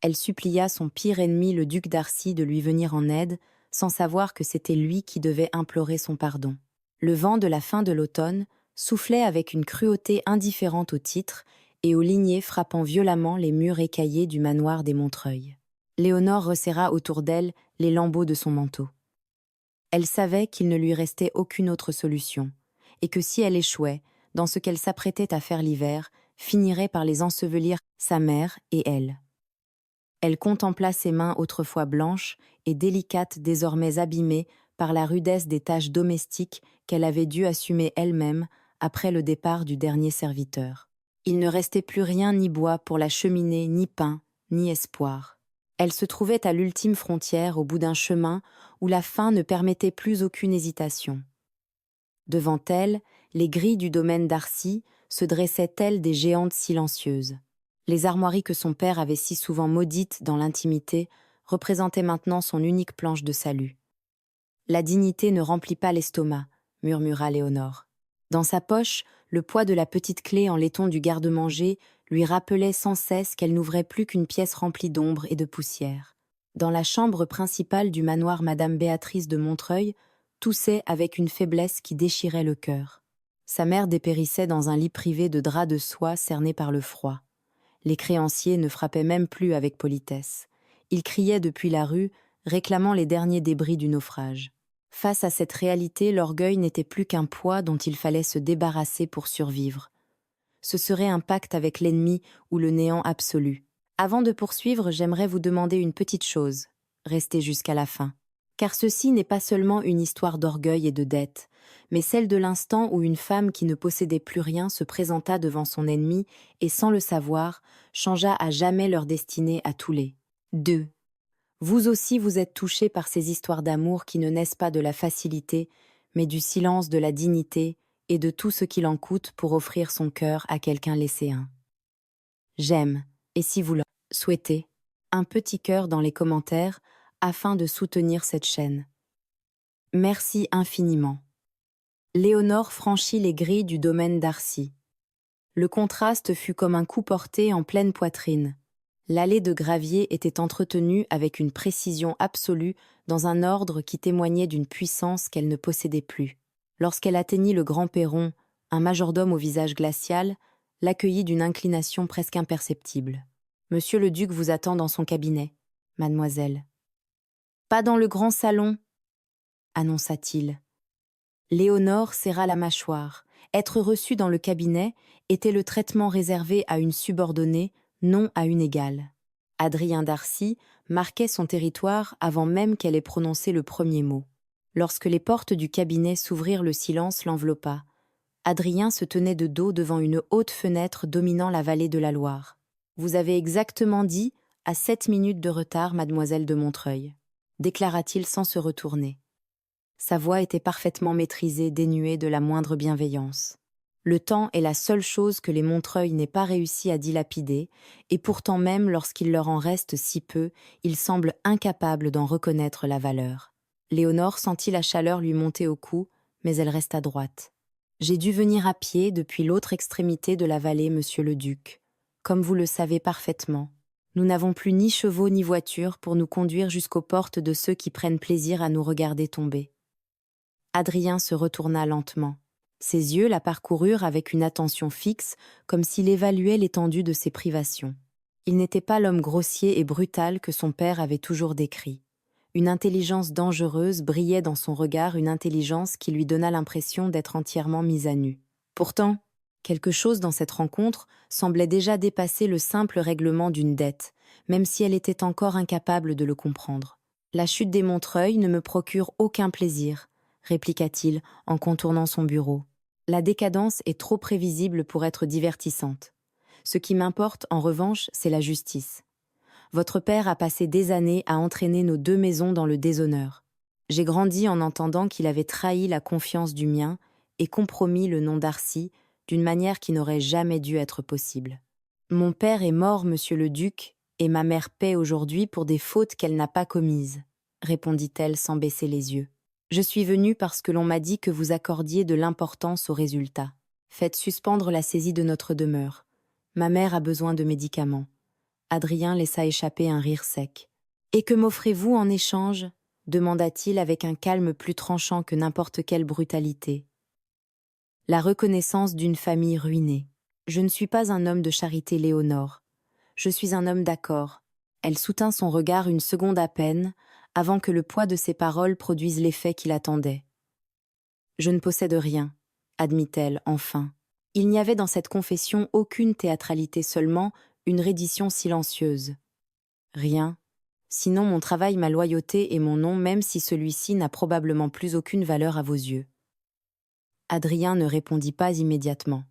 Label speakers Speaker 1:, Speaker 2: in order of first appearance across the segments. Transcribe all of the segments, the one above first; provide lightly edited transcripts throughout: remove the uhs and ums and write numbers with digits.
Speaker 1: Elle supplia son pire ennemi, le duc d'Arcy, de lui venir en aide, sans savoir que c'était lui qui devait implorer son pardon. Le vent de la fin de l'automne soufflait avec une cruauté indifférente au titre et aux lignées frappant violemment les murs écaillés du manoir des Montreuil. Léonore resserra autour d'elle les lambeaux de son manteau. Elle savait qu'il ne lui restait aucune autre solution, et que si elle échouait, dans ce qu'elle s'apprêtait à faire l'hiver, finirait par les ensevelir, sa mère et elle. Elle contempla ses mains autrefois blanches et délicates, désormais abîmées par la rudesse des tâches domestiques qu'elle avait dû assumer elle-même après le départ du dernier serviteur. Il ne restait plus rien, ni bois pour la cheminée, ni pain, ni espoir. Elle se trouvait à l'ultime frontière, au bout d'un chemin où la faim ne permettait plus aucune hésitation. Devant elle, les grilles du domaine d'Arcy se dressaient telles des géantes silencieuses. Les armoiries que son père avait si souvent maudites dans l'intimité représentaient maintenant son unique planche de salut. La dignité ne remplit pas l'estomac, murmura Léonore. Dans sa poche, le poids de la petite clé en laiton du garde-manger lui rappelait sans cesse qu'elle n'ouvrait plus qu'une pièce remplie d'ombre et de poussière. Dans la chambre principale du manoir Madame Béatrice de Montreuil, toussait avec une faiblesse qui déchirait le cœur. Sa mère dépérissait dans un lit privé de drap de soie cerné par le froid. Les créanciers ne frappaient même plus avec politesse. Ils criaient depuis la rue, réclamant les derniers débris du naufrage. Face à cette réalité, l'orgueil n'était plus qu'un poids dont il fallait se débarrasser pour survivre. Ce serait un pacte avec l'ennemi ou le néant absolu. Avant de poursuivre, j'aimerais vous demander une petite chose. Restez jusqu'à la fin. Car ceci n'est pas seulement une histoire d'orgueil et de dette, mais celle de l'instant où une femme qui ne possédait plus rien se présenta devant son ennemi et, sans le savoir, changea à jamais leur destinée à tous les deux. Vous aussi vous êtes touchés par ces histoires d'amour qui ne naissent pas de la facilité, mais du silence, de la dignité et de tout ce qu'il en coûte pour offrir son cœur à quelqu'un lesséen. J'aime, et si vous le souhaitez, un petit cœur dans les commentaires afin de soutenir cette chaîne. Merci infiniment. Léonore franchit les grilles du domaine d'Arcy. Le contraste fut comme un coup porté en pleine poitrine. L'allée de gravier était entretenue avec une précision absolue dans un ordre qui témoignait d'une puissance qu'elle ne possédait plus. Lorsqu'elle atteignit le grand perron, un majordome au visage glacial l'accueillit d'une inclination presque imperceptible. « Monsieur le duc vous attend dans son cabinet, mademoiselle. »« Pas dans le grand salon » annonça-t-il. Léonore serra la mâchoire. Être reçue dans le cabinet était le traitement réservé à une subordonnée, non à une égale. Adrien d'Arcy marquait son territoire avant même qu'elle ait prononcé le premier mot. Lorsque les portes du cabinet s'ouvrirent, le silence l'enveloppa. Adrien se tenait de dos devant une haute fenêtre dominant la vallée de la Loire. « Vous avez exactement dit, à 7 minutes de retard, mademoiselle de Montreuil, » déclara-t-il sans se retourner. Sa voix était parfaitement maîtrisée, dénuée de la moindre bienveillance. Le temps est la seule chose que les Montreuil n'aient pas réussi à dilapider, et pourtant même lorsqu'il leur en reste si peu, ils semblent incapables d'en reconnaître la valeur. Léonore sentit la chaleur lui monter au cou, mais elle resta droite. « J'ai dû venir à pied depuis l'autre extrémité de la vallée, monsieur le duc. Comme vous le savez parfaitement, nous n'avons plus ni chevaux ni voitures pour nous conduire jusqu'aux portes de ceux qui prennent plaisir à nous regarder tomber. » Adrien se retourna lentement. Ses yeux la parcoururent avec une attention fixe, comme s'il évaluait l'étendue de ses privations. Il n'était pas l'homme grossier et brutal que son père avait toujours décrit. Une intelligence dangereuse brillait dans son regard, une intelligence qui lui donna l'impression d'être entièrement mise à nu. Pourtant, quelque chose dans cette rencontre semblait déjà dépasser le simple règlement d'une dette, même si elle était encore incapable de le comprendre. « La chute des Montreuil ne me procure aucun plaisir, » répliqua-t-il en contournant son bureau. « La décadence est trop prévisible pour être divertissante. Ce qui m'importe, en revanche, c'est la justice. Votre père a passé des années à entraîner nos 2 maisons dans le déshonneur. J'ai grandi en entendant qu'il avait trahi la confiance du mien et compromis le nom d'Arcy d'une manière qui n'aurait jamais dû être possible. Mon père est mort, monsieur le duc, et ma mère paie aujourd'hui pour des fautes qu'elle n'a pas commises, » répondit-elle sans baisser les yeux. « Je suis venue parce que l'on m'a dit que vous accordiez de l'importance aux résultats. Faites suspendre la saisie de notre demeure. Ma mère a besoin de médicaments. Adrien laissa échapper un rire sec. « Et que m'offrez-vous en échange » demanda-t-il avec un calme plus tranchant que n'importe quelle brutalité. « La reconnaissance d'une famille ruinée. Je ne suis pas un homme de charité, Léonore. Je suis un homme d'accord. » Elle soutint son regard une seconde à peine, avant que le poids de ses paroles produise l'effet qu'il attendait. « Je ne possède rien, » admit-elle enfin. Il n'y avait dans cette confession aucune théâtralité, seulement une reddition silencieuse. « Rien. Sinon mon travail, ma loyauté et mon nom, même si celui-ci n'a probablement plus aucune valeur à vos yeux. » Adrien ne répondit pas immédiatement.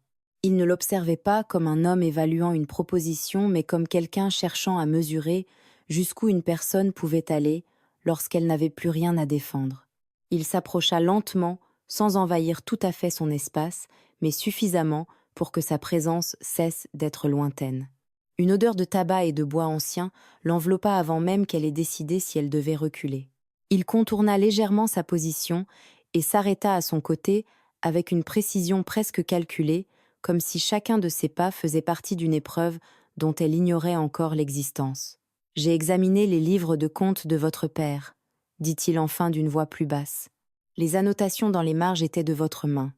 Speaker 1: Il ne l'observait pas comme un homme évaluant une proposition, mais comme quelqu'un cherchant à mesurer jusqu'où une personne pouvait aller lorsqu'elle n'avait plus rien à défendre. Il s'approcha lentement, sans envahir tout à fait son espace, mais suffisamment pour que sa présence cesse d'être lointaine. Une odeur de tabac et de bois ancien l'enveloppa avant même qu'elle ait décidé si elle devait reculer. Il contourna légèrement sa position et s'arrêta à son côté avec une précision presque calculée, comme si chacun de ses pas faisait partie d'une épreuve dont elle ignorait encore l'existence. « J'ai examiné les livres de comptes de votre père, » dit-il enfin d'une voix plus basse. « Les annotations dans les marges étaient de votre main. »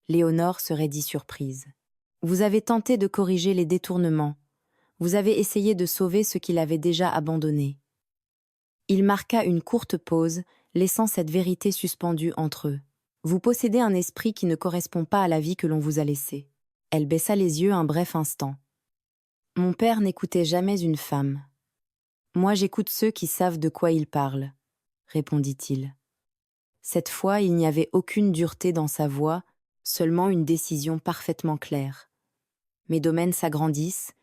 Speaker 1: Léonore se raidit surprise. « Vous avez tenté de corriger les détournements. Vous avez essayé de sauver ce qu'il avait déjà abandonné. » Il marqua une courte pause, laissant cette vérité suspendue entre eux. « Vous possédez un esprit qui ne correspond pas à la vie que l'on vous a laissée. » Elle baissa les yeux un bref instant. « Mon père n'écoutait jamais une femme. Moi j'écoute ceux qui savent de quoi ils parlent, » répondit-il. Cette fois, il n'y avait aucune dureté dans sa voix, seulement une décision parfaitement claire. « Mes domaines s'agrandissent,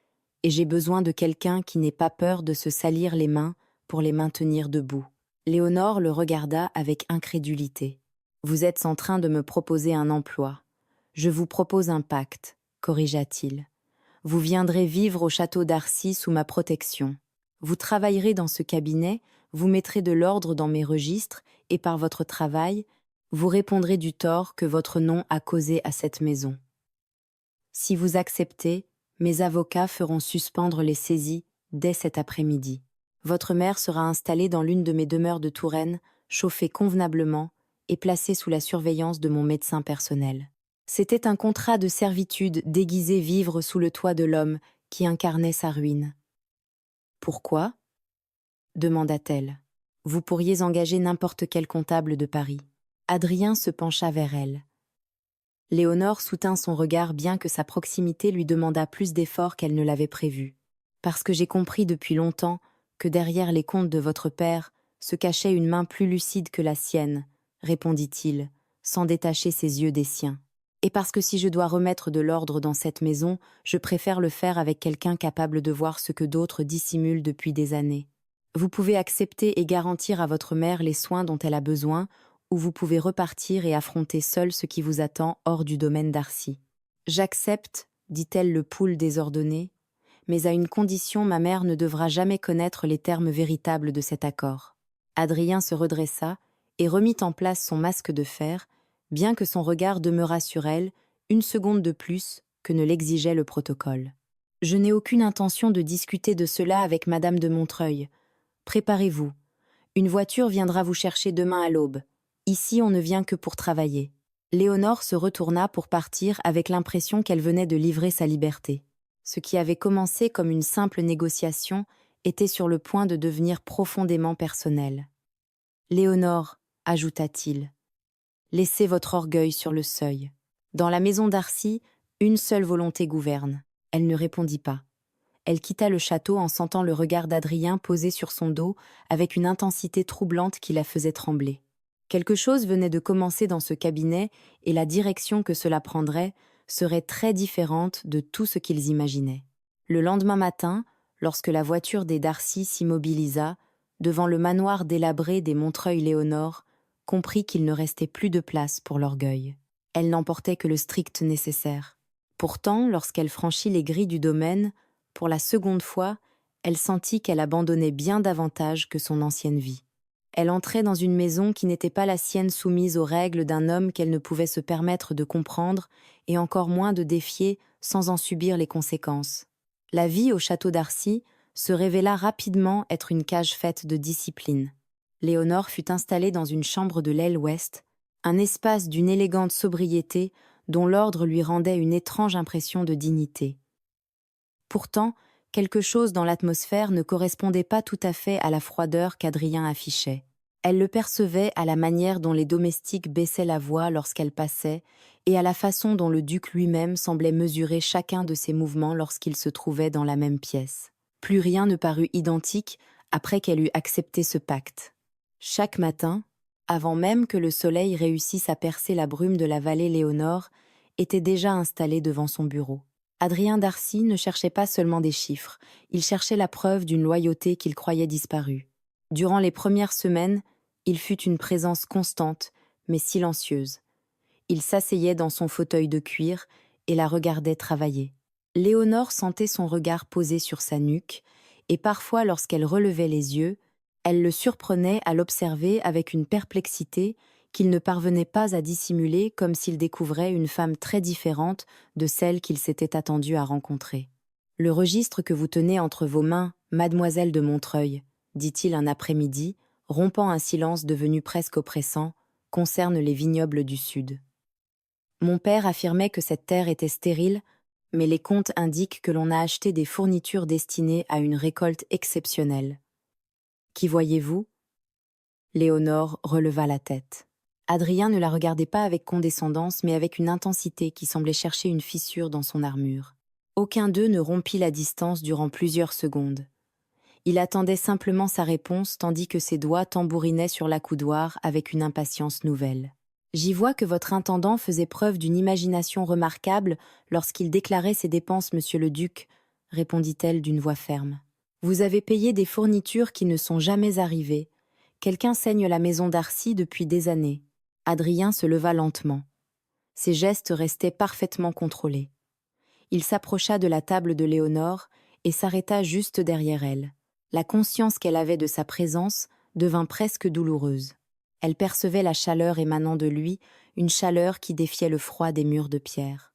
Speaker 1: et j'ai besoin de quelqu'un qui n'ait pas peur de se salir les mains pour les maintenir debout. » Léonore le regarda avec incrédulité. « Vous êtes en train de me proposer un emploi. Je vous propose un pacte, » corrigea-t-il. « Vous viendrez vivre au château d'Arcy sous ma protection. Vous travaillerez dans ce cabinet, vous mettrez de l'ordre dans mes registres, et par votre travail, vous répondrez du tort que votre nom a causé à cette maison. Si vous acceptez, mes avocats feront suspendre les saisies dès cet après-midi. Votre mère sera installée dans l'une de mes demeures de Touraine, chauffée convenablement et placée sous la surveillance de mon médecin personnel. » C'était un contrat de servitude déguisé vivre sous le toit de l'homme qui incarnait sa ruine. « Pourquoi » demanda-t-elle. « Vous pourriez engager n'importe quel comptable de Paris. » Adrien se pencha vers elle. Léonore soutint son regard bien que sa proximité lui demandât plus d'efforts qu'elle ne l'avait prévu. « Parce que j'ai compris depuis longtemps que derrière les comptes de votre père se cachait une main plus lucide que la sienne, » répondit-il, sans détacher ses yeux des siens. « Et parce que si je dois remettre de l'ordre dans cette maison, je préfère le faire avec quelqu'un capable de voir ce que d'autres dissimulent depuis des années. Vous pouvez accepter et garantir à votre mère les soins dont elle a besoin, ou vous pouvez repartir et affronter seul ce qui vous attend hors du domaine d'Arcy. »« J'accepte, » dit-elle le poule désordonné, « mais à une condition, ma mère ne devra jamais connaître les termes véritables de cet accord. » Adrien se redressa et remit en place son masque de fer, bien que son regard demeurât sur elle une seconde de plus que ne l'exigeait le protocole. « Je n'ai aucune intention de discuter de cela avec Madame de Montreuil. Préparez-vous. Une voiture viendra vous chercher demain à l'aube. Ici, on ne vient que pour travailler. » Léonore se retourna pour partir avec l'impression qu'elle venait de livrer sa liberté. Ce qui avait commencé comme une simple négociation était sur le point de devenir profondément personnel. « Léonore, » ajouta-t-il, « laissez votre orgueil sur le seuil. Dans la maison d'Arcy, une seule volonté gouverne. » Elle ne répondit pas. Elle quitta le château en sentant le regard d'Adrien posé sur son dos avec une intensité troublante qui la faisait trembler. Quelque chose venait de commencer dans ce cabinet et la direction que cela prendrait serait très différente de tout ce qu'ils imaginaient. Le lendemain matin, lorsque la voiture des Darcy s'immobilisa, devant le manoir délabré des Montreuil-Léonore, comprit qu'il ne restait plus de place pour l'orgueil. Elle n'emportait que le strict nécessaire. Pourtant, lorsqu'elle franchit les grilles du domaine, pour la seconde fois, elle sentit qu'elle abandonnait bien davantage que son ancienne vie. Elle entrait dans une maison qui n'était pas la sienne, soumise aux règles d'un homme qu'elle ne pouvait se permettre de comprendre et encore moins de défier sans en subir les conséquences. La vie au château d'Arcy se révéla rapidement être une cage faite de discipline. Léonore fut installée dans une chambre de l'aile ouest, un espace d'une élégante sobriété dont l'ordre lui rendait une étrange impression de dignité. Pourtant, quelque chose dans l'atmosphère ne correspondait pas tout à fait à la froideur qu'Adrien affichait. Elle le percevait à la manière dont les domestiques baissaient la voix lorsqu'elle passait et à la façon dont le duc lui-même semblait mesurer chacun de ses mouvements lorsqu'il se trouvait dans la même pièce. Plus rien ne parut identique après qu'elle eut accepté ce pacte. Chaque matin, avant même que le soleil réussisse à percer la brume de la vallée Léonore, était déjà installé devant son bureau. Adrien d'Arcy ne cherchait pas seulement des chiffres, il cherchait la preuve d'une loyauté qu'il croyait disparue. Durant les premières semaines, il fut une présence constante, mais silencieuse. Il s'asseyait dans son fauteuil de cuir et la regardait travailler. Léonore sentait son regard posé sur sa nuque, et parfois lorsqu'elle relevait les yeux, elle le surprenait à l'observer avec une perplexité qu'il ne parvenait pas à dissimuler, comme s'il découvrait une femme très différente de celle qu'il s'était attendu à rencontrer. « Le registre que vous tenez entre vos mains, mademoiselle de Montreuil, dit-il un après-midi, rompant un silence devenu presque oppressant, concerne les vignobles du Sud. Mon père affirmait que cette terre était stérile, mais les comptes indiquent que l'on a acheté des fournitures destinées à une récolte exceptionnelle. Qui voyez-vous ? Léonore releva la tête. Adrien ne la regardait pas avec condescendance, mais avec une intensité qui semblait chercher une fissure dans son armure. Aucun d'eux ne rompit la distance durant plusieurs secondes. Il attendait simplement sa réponse tandis que ses doigts tambourinaient sur l'accoudoir avec une impatience nouvelle. « J'y vois que votre intendant faisait preuve d'une imagination remarquable lorsqu'il déclarait ses dépenses, monsieur le duc, répondit-elle d'une voix ferme. Vous avez payé des fournitures qui ne sont jamais arrivées. Quelqu'un saigne la maison d'Arcy depuis des années. » Adrien se leva lentement. Ses gestes restaient parfaitement contrôlés. Il s'approcha de la table de Léonore et s'arrêta juste derrière elle. La conscience qu'elle avait de sa présence devint presque douloureuse. Elle percevait la chaleur émanant de lui, une chaleur qui défiait le froid des murs de pierre.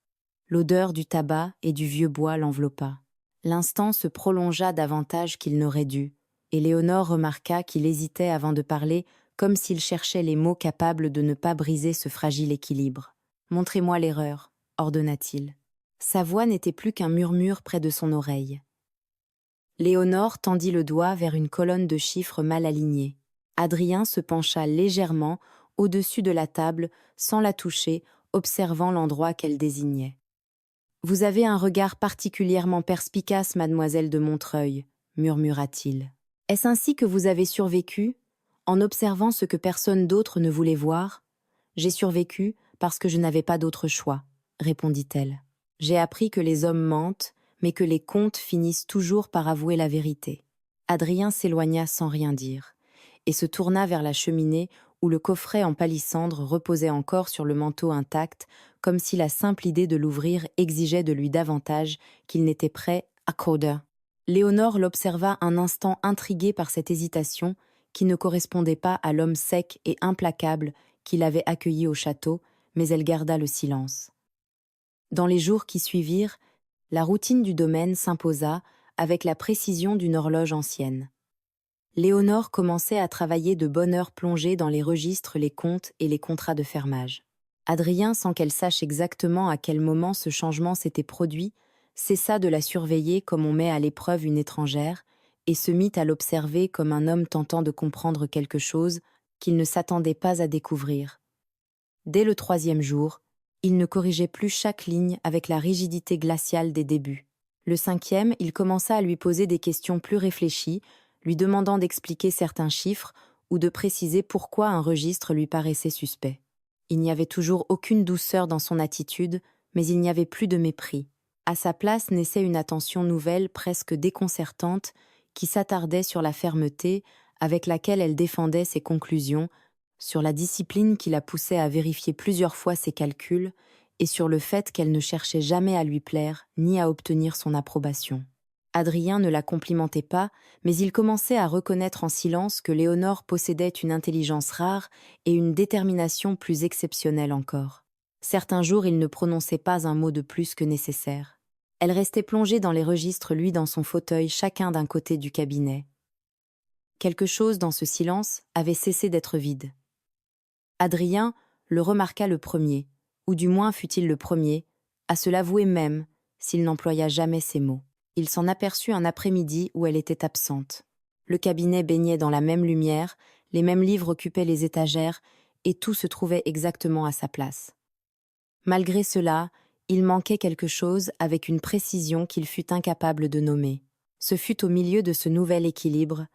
Speaker 1: L'odeur du tabac et du vieux bois l'enveloppa. L'instant se prolongea davantage qu'il n'aurait dû, et Léonore remarqua qu'il hésitait avant de parler, comme s'il cherchait les mots capables de ne pas briser ce fragile équilibre. « Montrez-moi l'erreur », ordonna-t-il. Sa voix n'était plus qu'un murmure près de son oreille. Léonore tendit le doigt vers une colonne de chiffres mal alignés. Adrien se pencha légèrement au-dessus de la table, sans la toucher, observant l'endroit qu'elle désignait. « Vous avez un regard particulièrement perspicace, mademoiselle de Montreuil, » murmura-t-il. « Est-ce ainsi que vous avez survécu, en observant ce que personne d'autre ne voulait voir ? J'ai survécu parce que je n'avais pas d'autre choix, » répondit-elle. « J'ai appris que les hommes mentent, mais que les contes finissent toujours par avouer la vérité. » Adrien s'éloigna sans rien dire, et se tourna vers la cheminée où le coffret en palissandre reposait encore sur le manteau intact, comme si la simple idée de l'ouvrir exigeait de lui davantage qu'il n'était prêt à cauder. Léonore l'observa un instant intriguée par cette hésitation qui ne correspondait pas à l'homme sec et implacable qui l'avait accueilli au château, mais elle garda le silence. Dans les jours qui suivirent, la routine du domaine s'imposa avec la précision d'une horloge ancienne. Léonore commençait à travailler de bonne heure plongée dans les registres, les comptes et les contrats de fermage. Adrien, sans qu'elle sache exactement à quel moment ce changement s'était produit, cessa de la surveiller comme on met à l'épreuve une étrangère et se mit à l'observer comme un homme tentant de comprendre quelque chose qu'il ne s'attendait pas à découvrir. Dès le 3e jour, il ne corrigeait plus chaque ligne avec la rigidité glaciale des débuts. Le 5e, il commença à lui poser des questions plus réfléchies, lui demandant d'expliquer certains chiffres ou de préciser pourquoi un registre lui paraissait suspect. Il n'y avait toujours aucune douceur dans son attitude, mais il n'y avait plus de mépris. À sa place naissait une attention nouvelle, presque déconcertante, qui s'attardait sur la fermeté avec laquelle elle défendait ses conclusions, sur la discipline qui la poussait à vérifier plusieurs fois ses calculs, et sur le fait qu'elle ne cherchait jamais à lui plaire ni à obtenir son approbation. Adrien ne la complimentait pas, mais il commençait à reconnaître en silence que Léonore possédait une intelligence rare et une détermination plus exceptionnelle encore. Certains jours, il ne prononçait pas un mot de plus que nécessaire. Elle restait plongée dans les registres, lui dans son fauteuil, chacun d'un côté du cabinet. Quelque chose dans ce silence avait cessé d'être vide. Adrien le remarqua le premier, ou du moins fut-il le premier, à se l'avouer même, s'il n'employa jamais ces mots. Il s'en aperçut un après-midi où elle était absente. Le cabinet baignait dans la même lumière, les mêmes livres occupaient les étagères, et tout se trouvait exactement à sa place. Malgré cela, il manquait quelque chose avec une précision qu'il fut incapable de nommer. Ce fut au milieu de ce nouvel équilibre,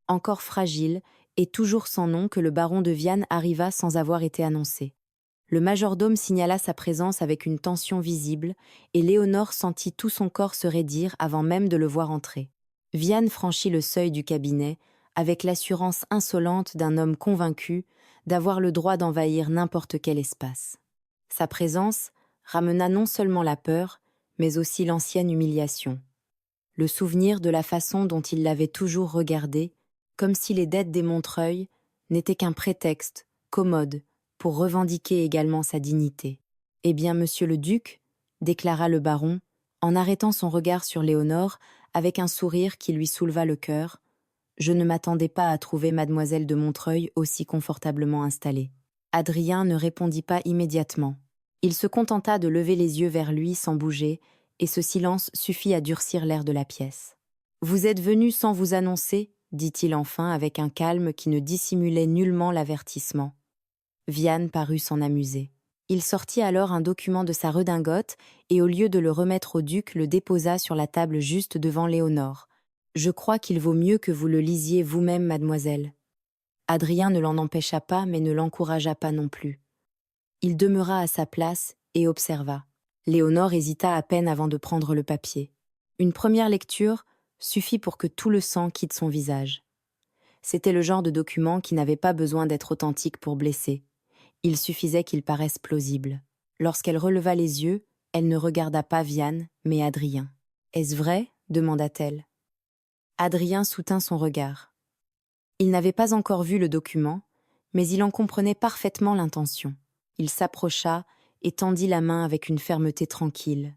Speaker 1: encore fragile et toujours sans nom, que le baron de Viane arriva sans avoir été annoncé. Le majordome signala sa présence avec une tension visible, et Léonore sentit tout son corps se raidir avant même de le voir entrer. Viane franchit le seuil du cabinet, avec l'assurance insolente d'un homme convaincu d'avoir le droit d'envahir n'importe quel espace. Sa présence ramena non seulement la peur, mais aussi l'ancienne humiliation. Le souvenir de la façon dont il l'avait toujours regardée, comme si les dettes des Montreuil n'étaient qu'un prétexte, commode, pour revendiquer également sa dignité. « Eh bien, monsieur le duc, déclara le baron, en arrêtant son regard sur Léonore avec un sourire qui lui souleva le cœur, je ne m'attendais pas à trouver mademoiselle de Montreuil aussi confortablement installée. Adrien ne répondit pas immédiatement. Il se contenta de lever les yeux vers lui sans bouger, et ce silence suffit à durcir l'air de la pièce. « Vous êtes venu sans vous annoncer ?» dit-il enfin avec un calme qui ne dissimulait nullement l'avertissement. Viane parut s'en amuser. Il sortit alors un document de sa redingote et au lieu de le remettre au duc, le déposa sur la table juste devant Léonore. « Je crois qu'il vaut mieux que vous le lisiez vous-même, mademoiselle. » Adrien ne l'en empêcha pas, mais ne l'encouragea pas non plus. Il demeura à sa place et observa. Léonore hésita à peine avant de prendre le papier. Une première lecture suffit pour que tout le sang quitte son visage. C'était le genre de document qui n'avait pas besoin d'être authentique pour blesser. Il suffisait qu'il paraisse plausible. Lorsqu'elle releva les yeux, elle ne regarda pas Viane, mais Adrien. « Est-ce vrai ?» demanda-t-elle. Adrien soutint son regard. Il n'avait pas encore vu le document, mais il en comprenait parfaitement l'intention. Il s'approcha et tendit la main avec une fermeté tranquille.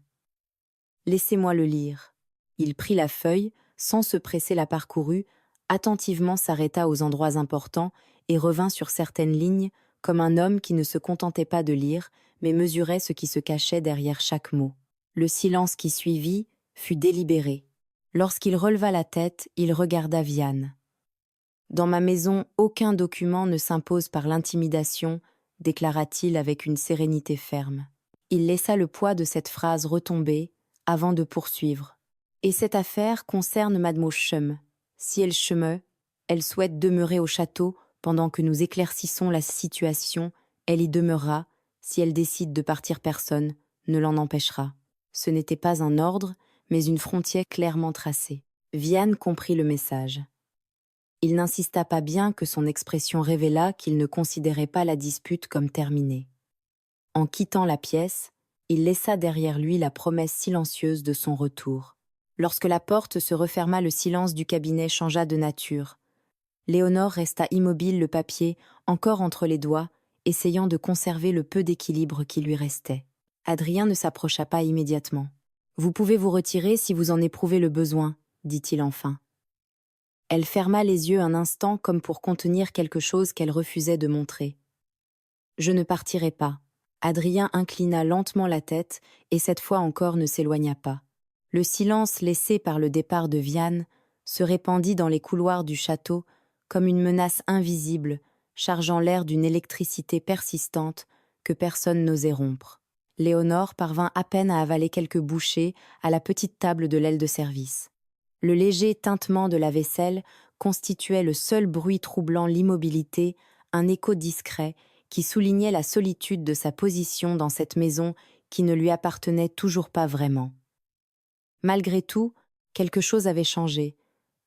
Speaker 1: « Laissez-moi le lire. » Il prit la feuille, sans se presser la parcourut, attentivement s'arrêta aux endroits importants et revint sur certaines lignes, comme un homme qui ne se contentait pas de lire, mais mesurait ce qui se cachait derrière chaque mot. Le silence qui suivit fut délibéré. Lorsqu'il releva la tête, il regarda Viane. « Dans ma maison, aucun document ne s'impose par l'intimidation, » déclara-t-il avec une sérénité ferme. Il laissa le poids de cette phrase retomber avant de poursuivre. « Et cette affaire concerne Mademoiselle Chem. Si elle cheme, elle souhaite demeurer au château pendant que nous éclaircissons la situation, elle y demeurera. Si elle décide de partir, personne ne l'en empêchera. » Ce n'était pas un ordre, mais une frontière clairement tracée. Viane comprit le message. Il n'insista pas bien que son expression révéla qu'il ne considérait pas la dispute comme terminée. En quittant la pièce, il laissa derrière lui la promesse silencieuse de son retour. Lorsque la porte se referma, le silence du cabinet changea de nature. Léonore resta immobile, le papier encore entre les doigts, essayant de conserver le peu d'équilibre qui lui restait. Adrien ne s'approcha pas immédiatement. « Vous pouvez vous retirer si vous en éprouvez le besoin, » dit-il enfin. Elle ferma les yeux un instant comme pour contenir quelque chose qu'elle refusait de montrer. « Je ne partirai pas. » Adrien inclina lentement la tête et cette fois encore ne s'éloigna pas. Le silence laissé par le départ de Viane se répandit dans les couloirs du château comme une menace invisible, chargeant l'air d'une électricité persistante que personne n'osait rompre. Léonore parvint à peine à avaler quelques bouchées à la petite table de l'aile de service. Le léger tintement de la vaisselle constituait le seul bruit troublant l'immobilité, un écho discret qui soulignait la solitude de sa position dans cette maison qui ne lui appartenait toujours pas vraiment. Malgré tout, quelque chose avait changé.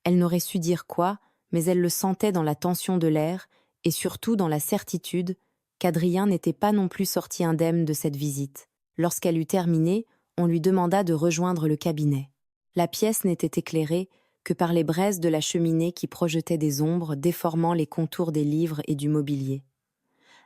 Speaker 1: Elle n'aurait su dire quoi, mais elle le sentait dans la tension de l'air et surtout dans la certitude qu'Adrien n'était pas non plus sorti indemne de cette visite. Lorsqu'elle eut terminé, on lui demanda de rejoindre le cabinet. La pièce n'était éclairée que par les braises de la cheminée qui projetaient des ombres déformant les contours des livres et du mobilier.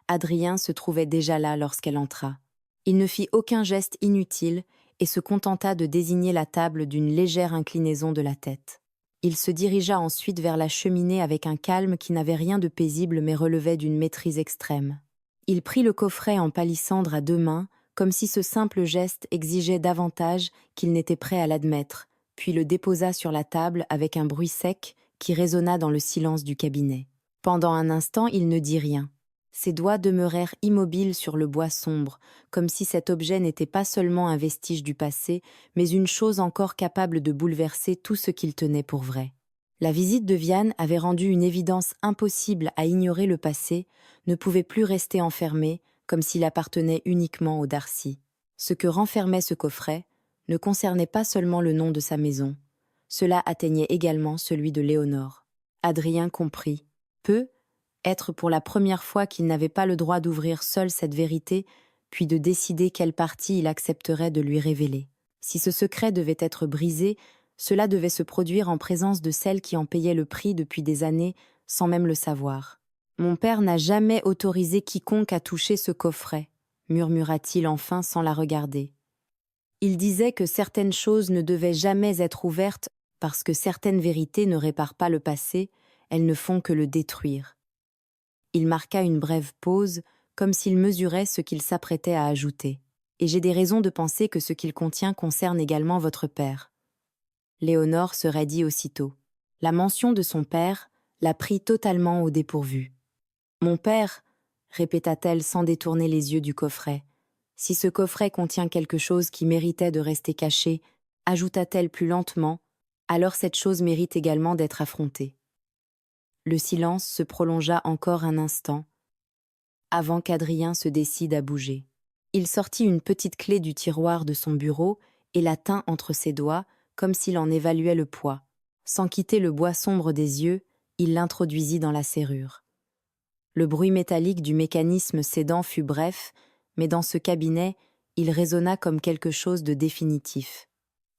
Speaker 1: Adrien se trouvait déjà là lorsqu'elle entra. Il ne fit aucun geste inutile et se contenta de désigner la table d'une légère inclinaison de la tête. Il se dirigea ensuite vers la cheminée avec un calme qui n'avait rien de paisible mais relevait d'une maîtrise extrême. Il prit le coffret en palissandre à 2 mains, comme si ce simple geste exigeait davantage qu'il n'était prêt à l'admettre, puis le déposa sur la table avec un bruit sec qui résonna dans le silence du cabinet. Pendant un instant, il ne dit rien. Ses doigts demeurèrent immobiles sur le bois sombre, comme si cet objet n'était pas seulement un vestige du passé, mais une chose encore capable de bouleverser tout ce qu'il tenait pour vrai. La visite de Vianne avait rendu une évidence impossible à ignorer. Le passé ne pouvait plus rester enfermé, comme s'il appartenait uniquement aux Darcy. Ce que renfermait ce coffret ne concernait pas seulement le nom de sa maison, cela atteignait également celui de Léonore. Adrien comprit. Peu, être pour la première fois qu'il n'avait pas le droit d'ouvrir seul cette vérité, puis de décider quelle partie il accepterait de lui révéler. Si ce secret devait être brisé, cela devait se produire en présence de celle qui en payait le prix depuis des années, sans même le savoir. « Mon père n'a jamais autorisé quiconque à toucher ce coffret », murmura-t-il enfin sans la regarder. Il disait que certaines choses ne devaient jamais être ouvertes parce que certaines vérités ne réparent pas le passé, elles ne font que le détruire. Il marqua une brève pause, comme s'il mesurait ce qu'il s'apprêtait à ajouter. « Et j'ai des raisons de penser que ce qu'il contient concerne également votre père. » Léonore se raidit aussitôt. La mention de son père la prit totalement au dépourvu. « Mon père » répéta-t-elle sans détourner les yeux du coffret. « Si ce coffret contient quelque chose qui méritait de rester caché, ajouta-t-elle plus lentement, alors cette chose mérite également d'être affrontée. » Le silence se prolongea encore un instant, avant qu'Adrien se décide à bouger. Il sortit une petite clé du tiroir de son bureau et la tint entre ses doigts, comme s'il en évaluait le poids. Sans quitter le bois sombre des yeux, il l'introduisit dans la serrure. Le bruit métallique du mécanisme cédant fut bref, mais dans ce cabinet, il résonna comme quelque chose de définitif.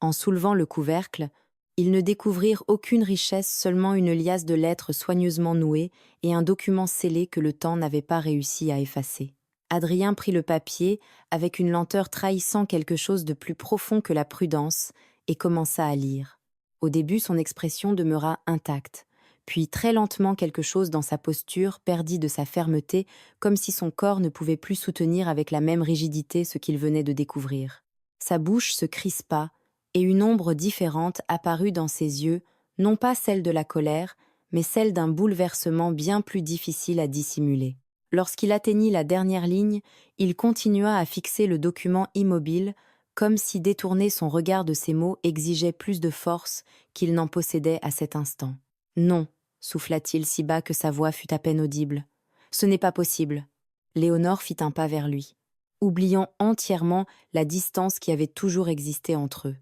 Speaker 1: En soulevant le couvercle, ils ne découvrirent aucune richesse, seulement une liasse de lettres soigneusement nouées et un document scellé que le temps n'avait pas réussi à effacer. Adrien prit le papier avec une lenteur trahissant quelque chose de plus profond que la prudence et commença à lire. Au début, son expression demeura intacte, puis très lentement quelque chose dans sa posture perdit de sa fermeté, comme si son corps ne pouvait plus soutenir avec la même rigidité ce qu'il venait de découvrir. Sa bouche se crispa, et une ombre différente apparut dans ses yeux, non pas celle de la colère, mais celle d'un bouleversement bien plus difficile à dissimuler. Lorsqu'il atteignit la dernière ligne, il continua à fixer le document immobile, comme si détourner son regard de ces mots exigeait plus de force qu'il n'en possédait à cet instant. « Non », souffla-t-il si bas que sa voix fut à peine audible. « Ce n'est pas possible. » Léonore fit un pas vers lui, oubliant entièrement la distance qui avait toujours existé entre eux.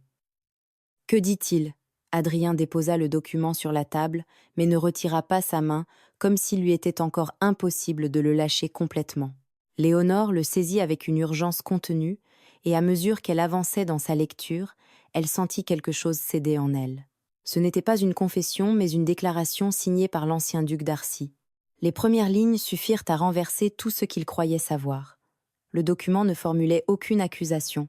Speaker 1: « Que dit-il » Adrien déposa le document sur la table, mais ne retira pas sa main, comme s'il lui était encore impossible de le lâcher complètement. Léonore le saisit avec une urgence contenue, et à mesure qu'elle avançait dans sa lecture, elle sentit quelque chose céder en elle. Ce n'était pas une confession, mais une déclaration signée par l'ancien duc Darcy. Les premières lignes suffirent à renverser tout ce qu'il croyait savoir. Le document ne formulait aucune accusation.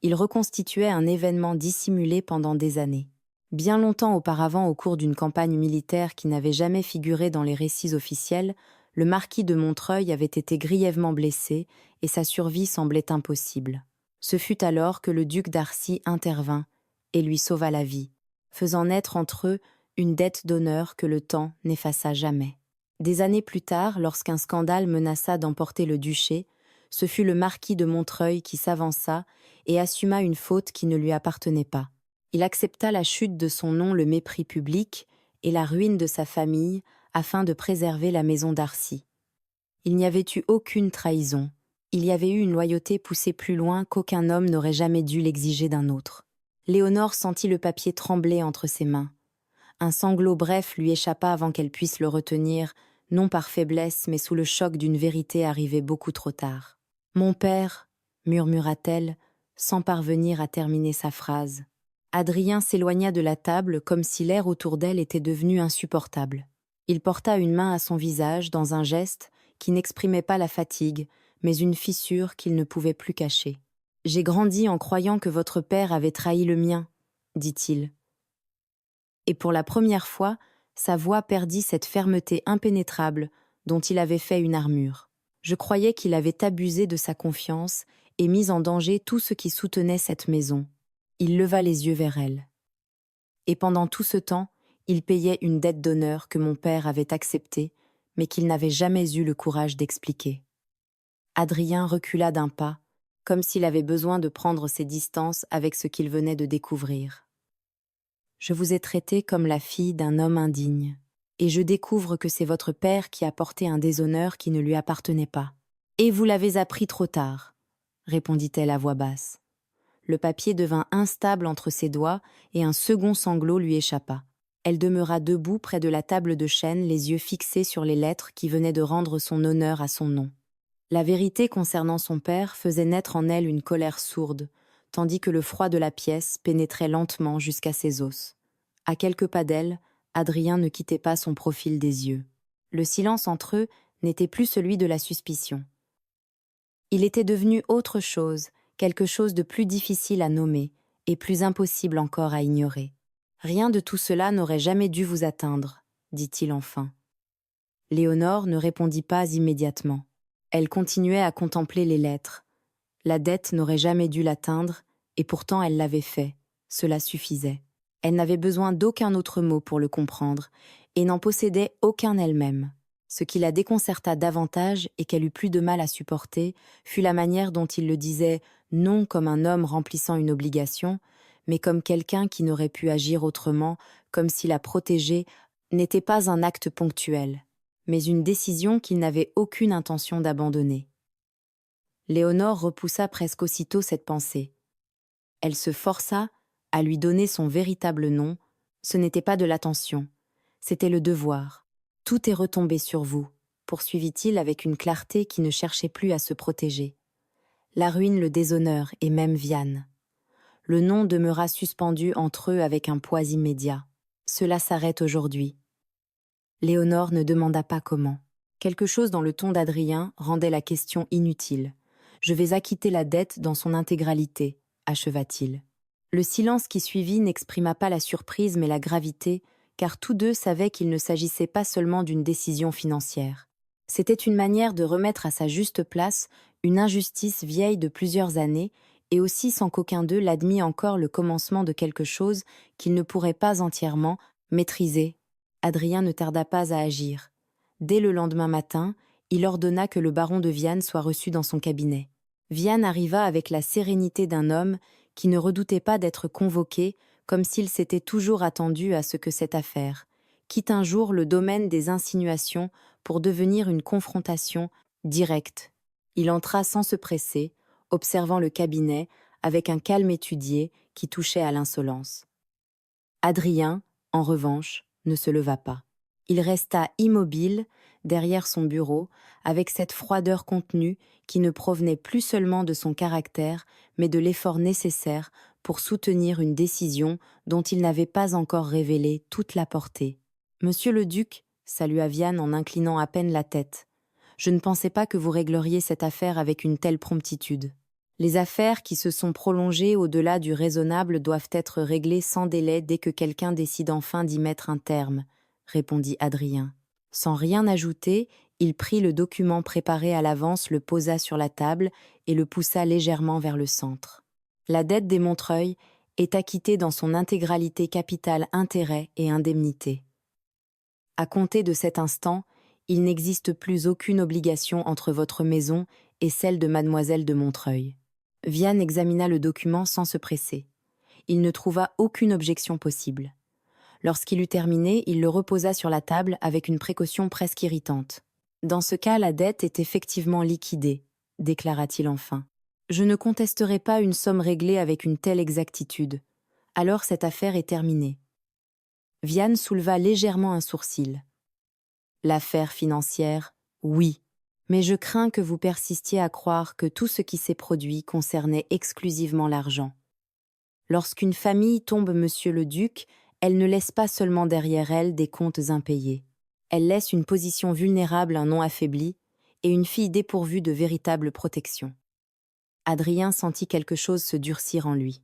Speaker 1: Il reconstituait un événement dissimulé pendant des années. Bien longtemps auparavant, au cours d'une campagne militaire qui n'avait jamais figuré dans les récits officiels, le marquis de Montreuil avait été grièvement blessé et sa survie semblait impossible. Ce fut alors que le duc Darcy intervint et lui sauva la vie, faisant naître entre eux une dette d'honneur que le temps n'effaça jamais. Des années plus tard, lorsqu'un scandale menaça d'emporter le duché, ce fut le marquis de Montreuil qui s'avança et assuma une faute qui ne lui appartenait pas. Il accepta la chute de son nom, le mépris public et la ruine de sa famille afin de préserver la maison Darcy. Il n'y avait eu aucune trahison. Il y avait eu une loyauté poussée plus loin qu'aucun homme n'aurait jamais dû l'exiger d'un autre. Léonore sentit le papier trembler entre ses mains. Un sanglot bref lui échappa avant qu'elle puisse le retenir, non par faiblesse, mais sous le choc d'une vérité arrivée beaucoup trop tard. « Mon père » murmura-t-elle, sans parvenir à terminer sa phrase. Adrien s'éloigna de la table comme si l'air autour d'elle était devenu insupportable. Il porta une main à son visage dans un geste qui n'exprimait pas la fatigue, mais une fissure qu'il ne pouvait plus cacher. J'ai grandi en croyant que votre père avait trahi le mien, dit-il. Et pour la première fois, sa voix perdit cette fermeté impénétrable dont il avait fait une armure. Je croyais qu'il avait abusé de sa confiance et mis en danger tout ce qui soutenait cette maison. Il leva les yeux vers elle. Et pendant tout ce temps, il payait une dette d'honneur que mon père avait acceptée, mais qu'il n'avait jamais eu le courage d'expliquer. Adrien recula d'un pas, comme s'il avait besoin de prendre ses distances avec ce qu'il venait de découvrir. Je vous ai traité comme la fille d'un homme indigne, et je découvre que c'est votre père qui a porté un déshonneur qui ne lui appartenait pas. Et vous l'avez appris trop tard, répondit-elle à voix basse. Le papier devint instable entre ses doigts et un second sanglot lui échappa. Elle demeura debout près de la table de chêne, les yeux fixés sur les lettres qui venaient de rendre son honneur à son nom. La vérité concernant son père faisait naître en elle une colère sourde, tandis que le froid de la pièce pénétrait lentement jusqu'à ses os. À quelques pas d'elle, Adrien ne quittait pas son profil des yeux. Le silence entre eux n'était plus celui de la suspicion. Il était devenu autre chose, quelque chose de plus difficile à nommer et plus impossible encore à ignorer. Rien de tout cela n'aurait jamais dû vous atteindre, dit-il enfin. Léonore ne répondit pas immédiatement. Elle continuait à contempler les lettres. La dette n'aurait jamais dû l'atteindre, et pourtant elle l'avait fait. Cela suffisait. Elle n'avait besoin d'aucun autre mot pour le comprendre, et n'en possédait aucun elle-même. Ce qui la déconcerta davantage et qu'elle eut plus de mal à supporter fut la manière dont il le disait, non comme un homme remplissant une obligation, mais comme quelqu'un qui n'aurait pu agir autrement, comme si la protéger n'était pas un acte ponctuel, mais une décision qu'il n'avait aucune intention d'abandonner. Léonore repoussa presque aussitôt cette pensée. Elle se força à lui donner son véritable nom. Ce n'était pas de l'attention, c'était le devoir. Tout est retombé sur vous, poursuivit-il avec une clarté qui ne cherchait plus à se protéger. La ruine, le déshonneur et même Vianne. Le nom demeura suspendu entre eux avec un poids immédiat. Cela s'arrête aujourd'hui. Léonore ne demanda pas comment. Quelque chose dans le ton d'Adrien rendait la question inutile. Je vais acquitter la dette dans son intégralité, acheva-t-il. Le silence qui suivit n'exprima pas la surprise mais la gravité, car tous deux savaient qu'il ne s'agissait pas seulement d'une décision financière. C'était une manière de remettre à sa juste place une injustice vieille de plusieurs années, et aussi sans qu'aucun d'eux l'admît encore le commencement de quelque chose qu'il ne pourrait pas entièrement maîtriser. Adrien ne tarda pas à agir. Dès le lendemain matin, il ordonna que le baron de Vianne soit reçu dans son cabinet. Vianne arriva avec la sérénité d'un homme qui ne redoutait pas d'être convoqué, comme s'il s'était toujours attendu à ce que cette affaire quitte un jour le domaine des insinuations pour devenir une confrontation directe. Il entra sans se presser, observant le cabinet avec un calme étudié qui touchait à l'insolence. Adrien, en revanche, ne se leva pas. Il resta immobile, derrière son bureau, avec cette froideur contenue qui ne provenait plus seulement de son caractère, mais de l'effort nécessaire pour soutenir une décision dont il n'avait pas encore révélé toute la portée. « Monsieur le duc, salua Vianne en inclinant à peine la tête, je ne pensais pas que vous régleriez cette affaire avec une telle promptitude. Les affaires qui se sont prolongées au-delà du raisonnable doivent être réglées sans délai dès que quelqu'un décide enfin d'y mettre un terme, répondit Adrien. Sans rien ajouter, il prit le document préparé à l'avance, le posa sur la table et le poussa légèrement vers le centre. La dette des Montreuil est acquittée dans son intégralité, capital, intérêts et indemnités. À compter de cet instant, il n'existe plus aucune obligation entre votre maison et celle de mademoiselle de Montreuil. Vianne examina le document sans se presser. Il ne trouva aucune objection possible. Lorsqu'il eut terminé, il le reposa sur la table avec une précaution presque irritante. « Dans ce cas, la dette est effectivement liquidée, » déclara-t-il enfin. « Je ne contesterai pas une somme réglée avec une telle exactitude. Alors cette affaire est terminée. » Vianne souleva légèrement un sourcil. « L'affaire financière, oui. Mais je crains que vous persistiez à croire que tout ce qui s'est produit concernait exclusivement l'argent. Lorsqu'une famille tombe monsieur le duc, elle ne laisse pas seulement derrière elle des comptes impayés. Elle laisse une position vulnérable, un nom affaibli, et une fille dépourvue de véritable protection. Adrien sentit quelque chose se durcir en lui.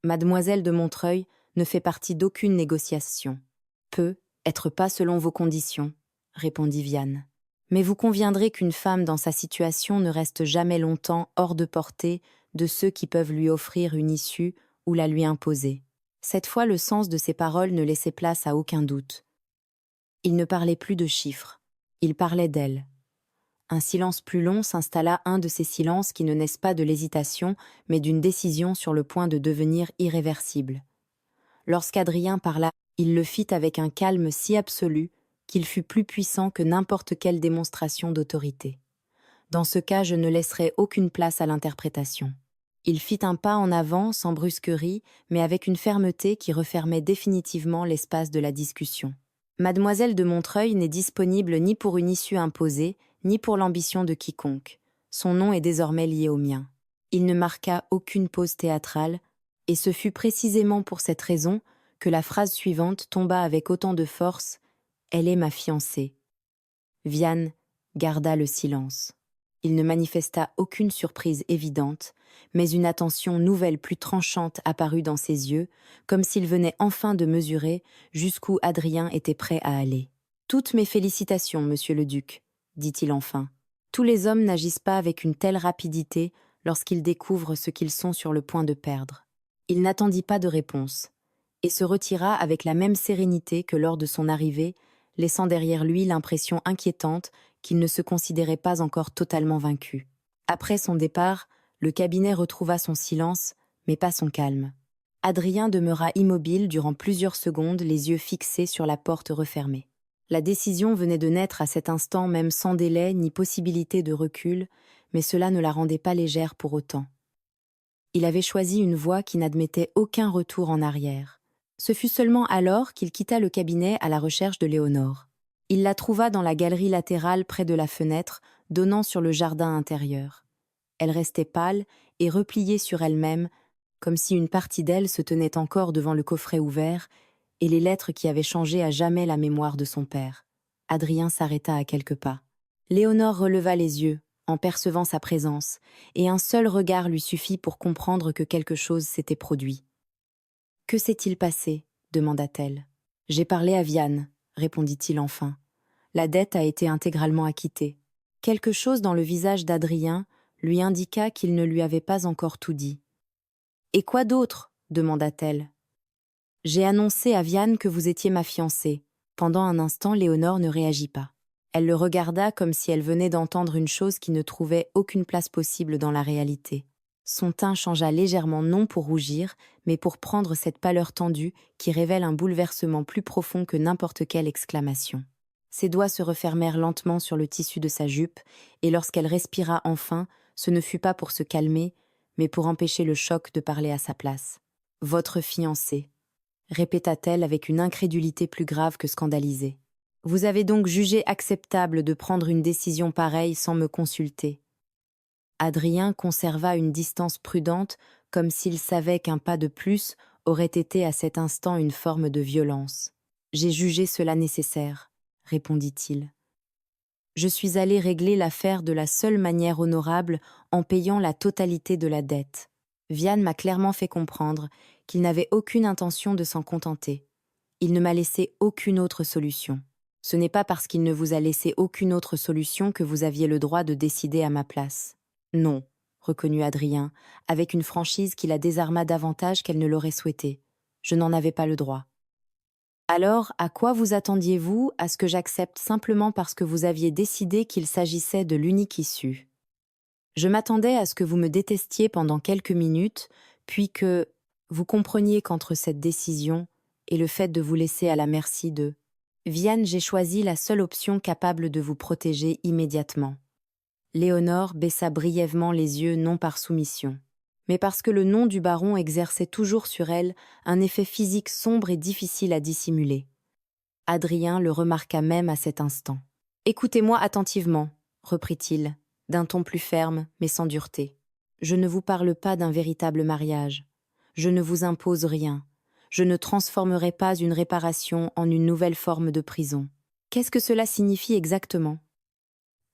Speaker 1: Mademoiselle de Montreuil ne fait partie d'aucune négociation. Peut être pas selon vos conditions, répondit Viane. Mais vous conviendrez qu'une femme dans sa situation ne reste jamais longtemps hors de portée de ceux qui peuvent lui offrir une issue ou la lui imposer. Cette fois, le sens de ses paroles ne laissait place à aucun doute. Il ne parlait plus de chiffres, il parlait d'elle. Un silence plus long s'installa, un de ces silences qui ne naissent pas de l'hésitation, mais d'une décision sur le point de devenir irréversible. Lorsqu'Adrien parla, il le fit avec un calme si absolu qu'il fut plus puissant que n'importe quelle démonstration d'autorité. Dans ce cas, je ne laisserai aucune place à l'interprétation. Il fit un pas en avant, sans brusquerie, mais avec une fermeté qui refermait définitivement l'espace de la discussion. Mademoiselle de Montreuil n'est disponible ni pour une issue imposée, ni pour l'ambition de quiconque. Son nom est désormais lié au mien. Il ne marqua aucune pause théâtrale, et ce fut précisément pour cette raison que la phrase suivante tomba avec autant de force « Elle est ma fiancée ». Viane garda le silence. Il ne manifesta aucune surprise évidente, mais une attention nouvelle plus tranchante apparut dans ses yeux, comme s'il venait enfin de mesurer jusqu'où Adrien était prêt à aller. « Toutes mes félicitations, monsieur le duc », dit-il enfin. « Tous les hommes n'agissent pas avec une telle rapidité lorsqu'ils découvrent ce qu'ils sont sur le point de perdre. » Il n'attendit pas de réponse, et se retira avec la même sérénité que lors de son arrivée, laissant derrière lui l'impression inquiétante qu'il ne se considérait pas encore totalement vaincu. Après son départ, le cabinet retrouva son silence, mais pas son calme. Adrien demeura immobile durant plusieurs secondes, les yeux fixés sur la porte refermée. La décision venait de naître à cet instant, même sans délai ni possibilité de recul, mais cela ne la rendait pas légère pour autant. Il avait choisi une voie qui n'admettait aucun retour en arrière. Ce fut seulement alors qu'il quitta le cabinet à la recherche de Léonore. Il la trouva dans la galerie latérale près de la fenêtre, donnant sur le jardin intérieur. Elle restait pâle et repliée sur elle-même, comme si une partie d'elle se tenait encore devant le coffret ouvert et les lettres qui avaient changé à jamais la mémoire de son père. Adrien s'arrêta à quelques pas. Léonore releva les yeux, en percevant sa présence, et un seul regard lui suffit pour comprendre que quelque chose s'était produit. « Que s'est-il passé » demanda-t-elle. « J'ai parlé à Viane » répondit-il enfin. La dette a été intégralement acquittée. Quelque chose dans le visage d'Adrien lui indiqua qu'il ne lui avait pas encore tout dit. « Et quoi d'autre » demanda-t-elle. « J'ai annoncé à Viane que vous étiez ma fiancée. » Pendant un instant, Léonore ne réagit pas. Elle le regarda comme si elle venait d'entendre une chose qui ne trouvait aucune place possible dans la réalité. Son teint changea légèrement, non pour rougir, mais pour prendre cette pâleur tendue qui révèle un bouleversement plus profond que n'importe quelle exclamation. Ses doigts se refermèrent lentement sur le tissu de sa jupe, et lorsqu'elle respira enfin, ce ne fut pas pour se calmer, mais pour empêcher le choc de parler à sa place. « Votre fiancé », répéta-t-elle avec une incrédulité plus grave que scandalisée. « Vous avez donc jugé acceptable de prendre une décision pareille sans me consulter. » Adrien conserva une distance prudente, comme s'il savait qu'un pas de plus aurait été à cet instant une forme de violence. « J'ai jugé cela nécessaire, » répondit-il. « Je suis allé régler l'affaire de la seule manière honorable en payant la totalité de la dette. Viane m'a clairement fait comprendre qu'il n'avait aucune intention de s'en contenter. Il ne m'a laissé aucune autre solution. Ce n'est pas parce qu'il ne vous a laissé aucune autre solution que vous aviez le droit de décider à ma place. » « Non, » reconnut Adrien, avec une franchise qui la désarma davantage qu'elle ne l'aurait souhaité. « Je n'en avais pas le droit. » « Alors, à quoi vous attendiez-vous à ce que j'accepte simplement parce que vous aviez décidé qu'il s'agissait de l'unique issue ? Je m'attendais à ce que vous me détestiez pendant quelques minutes, puis que vous compreniez qu'entre cette décision et le fait de vous laisser à la merci de Viane, j'ai choisi la seule option capable de vous protéger immédiatement. » Léonore baissa brièvement les yeux, non par soumission, mais parce que le nom du baron exerçait toujours sur elle un effet physique sombre et difficile à dissimuler. Adrien le remarqua même à cet instant. « Écoutez-moi attentivement, » reprit-il, d'un ton plus ferme, mais sans dureté. « Je ne vous parle pas d'un véritable mariage. Je ne vous impose rien. Je ne transformerai pas une réparation en une nouvelle forme de prison. Qu'est-ce que cela signifie exactement ?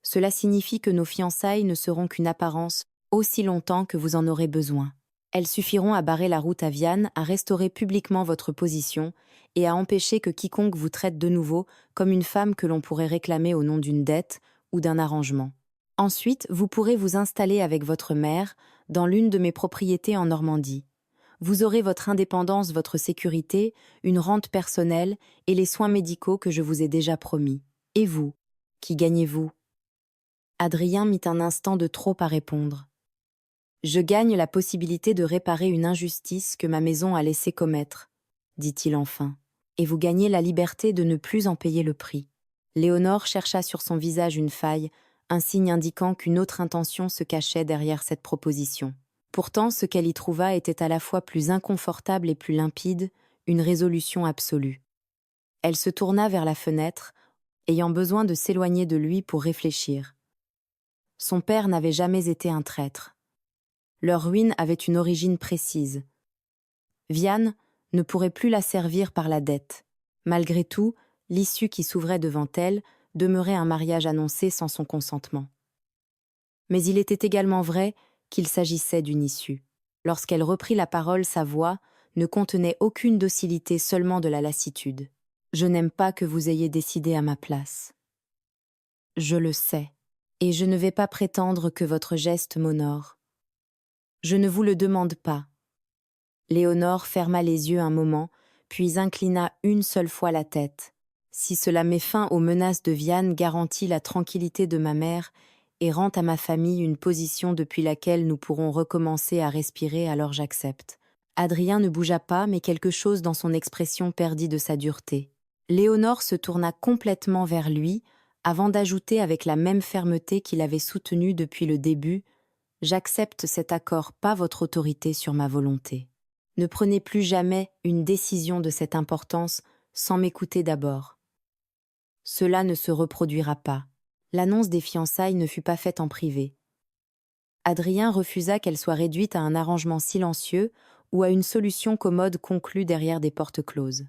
Speaker 1: Cela signifie que nos fiançailles ne seront qu'une apparence aussi longtemps que vous en aurez besoin. Elles suffiront à barrer la route à Viane, à restaurer publiquement votre position et à empêcher que quiconque vous traite de nouveau comme une femme que l'on pourrait réclamer au nom d'une dette ou d'un arrangement. Ensuite, vous pourrez vous installer avec votre mère dans l'une de mes propriétés en Normandie. Vous aurez votre indépendance, votre sécurité, une rente personnelle et les soins médicaux que je vous ai déjà promis. Et vous, qui gagnez-vous? Adrien mit un instant de trop à répondre. Je gagne la possibilité de réparer une injustice que ma maison a laissé commettre, dit-il enfin. Et vous gagnez la liberté de ne plus en payer le prix. Léonore chercha sur son visage une faille, un signe indiquant qu'une autre intention se cachait derrière cette proposition. Pourtant, ce qu'elle y trouva était à la fois plus inconfortable et plus limpide, une résolution absolue. Elle se tourna vers la fenêtre, ayant besoin de s'éloigner de lui pour réfléchir. Son père n'avait jamais été un traître. Leur ruine avait une origine précise. Viane ne pourrait plus la servir par la dette. Malgré tout, l'issue qui s'ouvrait devant elle demeurait un mariage annoncé sans son consentement. Mais il était également vrai qu'il s'agissait d'une issue. Lorsqu'elle reprit la parole, sa voix ne contenait aucune docilité, seulement de la lassitude. « Je n'aime pas que vous ayez décidé à ma place. Je le sais, et je ne vais pas prétendre que votre geste m'honore. Je ne vous le demande pas. » Léonore ferma les yeux un moment, puis inclina une seule fois la tête. « Si cela met fin aux menaces de Viane, garantit la tranquillité de ma mère et rend à ma famille une position depuis laquelle nous pourrons recommencer à respirer, alors j'accepte. » Adrien ne bougea pas, mais quelque chose dans son expression perdit de sa dureté. Léonore se tourna complètement vers lui, avant d'ajouter avec la même fermeté qu'il avait soutenue depuis le début: « J'accepte cet accord, pas votre autorité sur ma volonté. Ne prenez plus jamais une décision de cette importance sans m'écouter d'abord. Cela ne se reproduira pas. » L'annonce des fiançailles ne fut pas faite en privé. Adrien refusa qu'elle soit réduite à un arrangement silencieux ou à une solution commode conclue derrière des portes closes.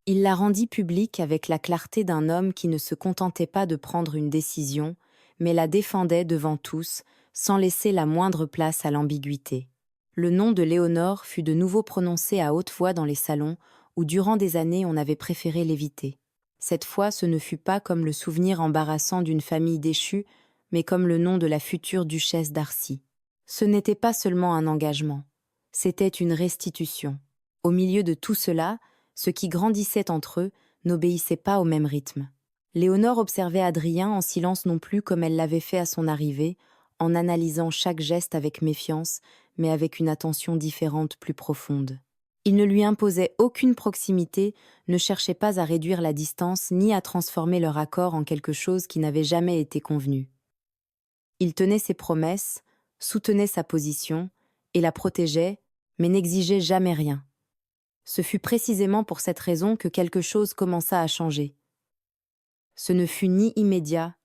Speaker 1: Il la rendit publique avec la clarté d'un homme qui ne se contentait pas de prendre une décision, mais la défendait devant tous, sans laisser la moindre place à l'ambiguïté. Le nom de Léonore fut de nouveau prononcé à haute voix dans les salons où durant des années on avait préféré l'éviter. Cette fois, ce ne fut pas comme le souvenir embarrassant d'une famille déchue, mais comme le nom de la future duchesse d'Arcy. Ce n'était pas seulement un engagement, c'était une restitution. Au milieu de tout cela, ce qui grandissait entre eux n'obéissait pas au même rythme. Léonore observait Adrien en silence non plus comme elle l'avait fait à son arrivée, en analysant chaque geste avec méfiance, mais avec une attention différente, plus profonde. Il ne lui imposait aucune proximité, ne cherchait pas à réduire la distance ni à transformer leur accord en quelque chose qui n'avait jamais été convenu. Il tenait ses promesses, soutenait sa position et la protégeait, mais n'exigeait jamais rien. Ce fut précisément pour cette raison que quelque chose commença à changer. Ce ne fut ni immédiat,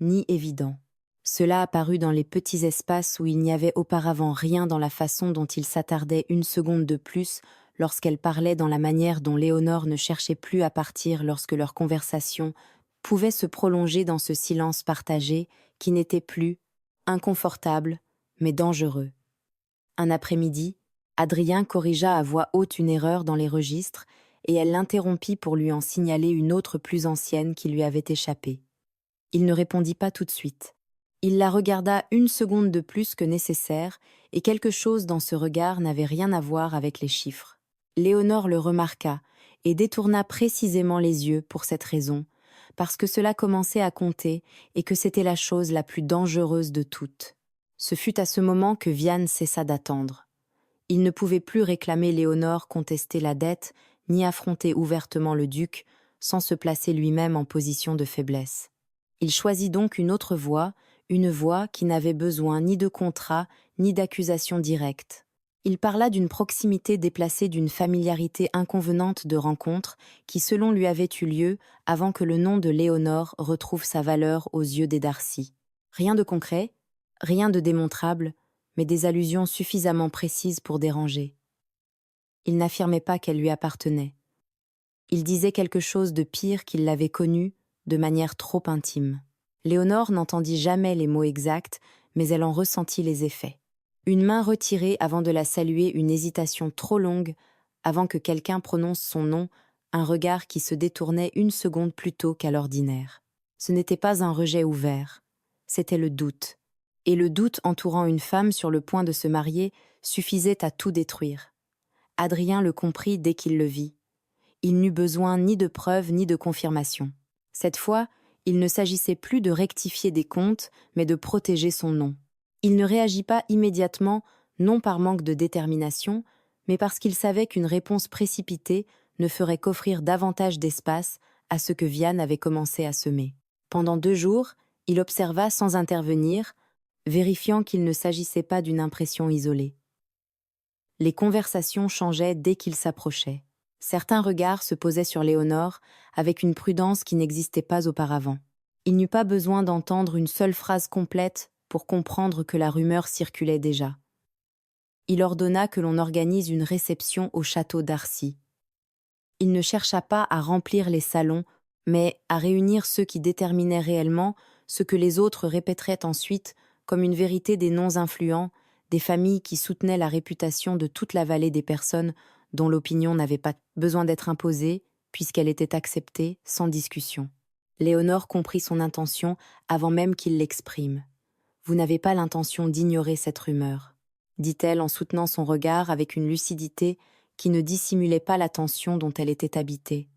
Speaker 1: ni évident. Cela apparut dans les petits espaces où il n'y avait auparavant rien, dans la façon dont il s'attardait une seconde de plus lorsqu'elle parlait, dans la manière dont Léonore ne cherchait plus à partir lorsque leur conversation pouvait se prolonger dans ce silence partagé qui n'était plus inconfortable, mais dangereux. Un après-midi, Adrien corrigea à voix haute une erreur dans les registres et elle l'interrompit pour lui en signaler une autre plus ancienne qui lui avait échappé. Il ne répondit pas tout de suite. Il la regarda une seconde de plus que nécessaire et quelque chose dans ce regard n'avait rien à voir avec les chiffres. Léonore le remarqua et détourna précisément les yeux pour cette raison, parce que cela commençait à compter et que c'était la chose la plus dangereuse de toutes. Ce fut à ce moment que Viane cessa d'attendre. Il ne pouvait plus réclamer Léonore, contester la dette, ni affronter ouvertement le duc, sans se placer lui-même en position de faiblesse. Il choisit donc une autre voie, une voie qui n'avait besoin ni de contrat, ni d'accusation directe. Il parla d'une proximité déplacée, d'une familiarité inconvenante de rencontre qui, selon lui, avait eu lieu avant que le nom de Léonore retrouve sa valeur aux yeux des Darcy. Rien de concret, rien de démontrable, mais des allusions suffisamment précises pour déranger. Il n'affirmait pas qu'elle lui appartenait. Il disait quelque chose de pire qu'il l'avait connue de manière trop intime. Léonore n'entendit jamais les mots exacts, mais elle en ressentit les effets. Une main retirée avant de la saluer, une hésitation trop longue avant que quelqu'un prononce son nom, un regard qui se détournait une seconde plus tôt qu'à l'ordinaire. Ce n'était pas un rejet ouvert, c'était le doute. Et le doute entourant une femme sur le point de se marier suffisait à tout détruire. Adrien le comprit dès qu'il le vit. Il n'eut besoin ni de preuves ni de confirmation. Cette fois, il ne s'agissait plus de rectifier des comptes, mais de protéger son nom. Il ne réagit pas immédiatement, non par manque de détermination, mais parce qu'il savait qu'une réponse précipitée ne ferait qu'offrir davantage d'espace à ce que Vianne avait commencé à semer. Pendant 2 jours, il observa sans intervenir, vérifiant qu'il ne s'agissait pas d'une impression isolée. Les conversations changeaient dès qu'il s'approchait. Certains regards se posaient sur Léonore avec une prudence qui n'existait pas auparavant. Il n'eut pas besoin d'entendre une seule phrase complète pour comprendre que la rumeur circulait déjà. Il ordonna que l'on organise une réception au château d'Arcy. Il ne chercha pas à remplir les salons, mais à réunir ceux qui déterminaient réellement ce que les autres répéteraient ensuite comme une vérité des noms influents, des familles qui soutenaient la réputation de toute la vallée des personnes dont l'opinion n'avait pas besoin d'être imposée, puisqu'elle était acceptée sans discussion. Léonore comprit son intention avant même qu'il l'exprime. « Vous n'avez pas l'intention d'ignorer cette rumeur », dit-elle en soutenant son regard avec une lucidité qui ne dissimulait pas la tension dont elle était habitée.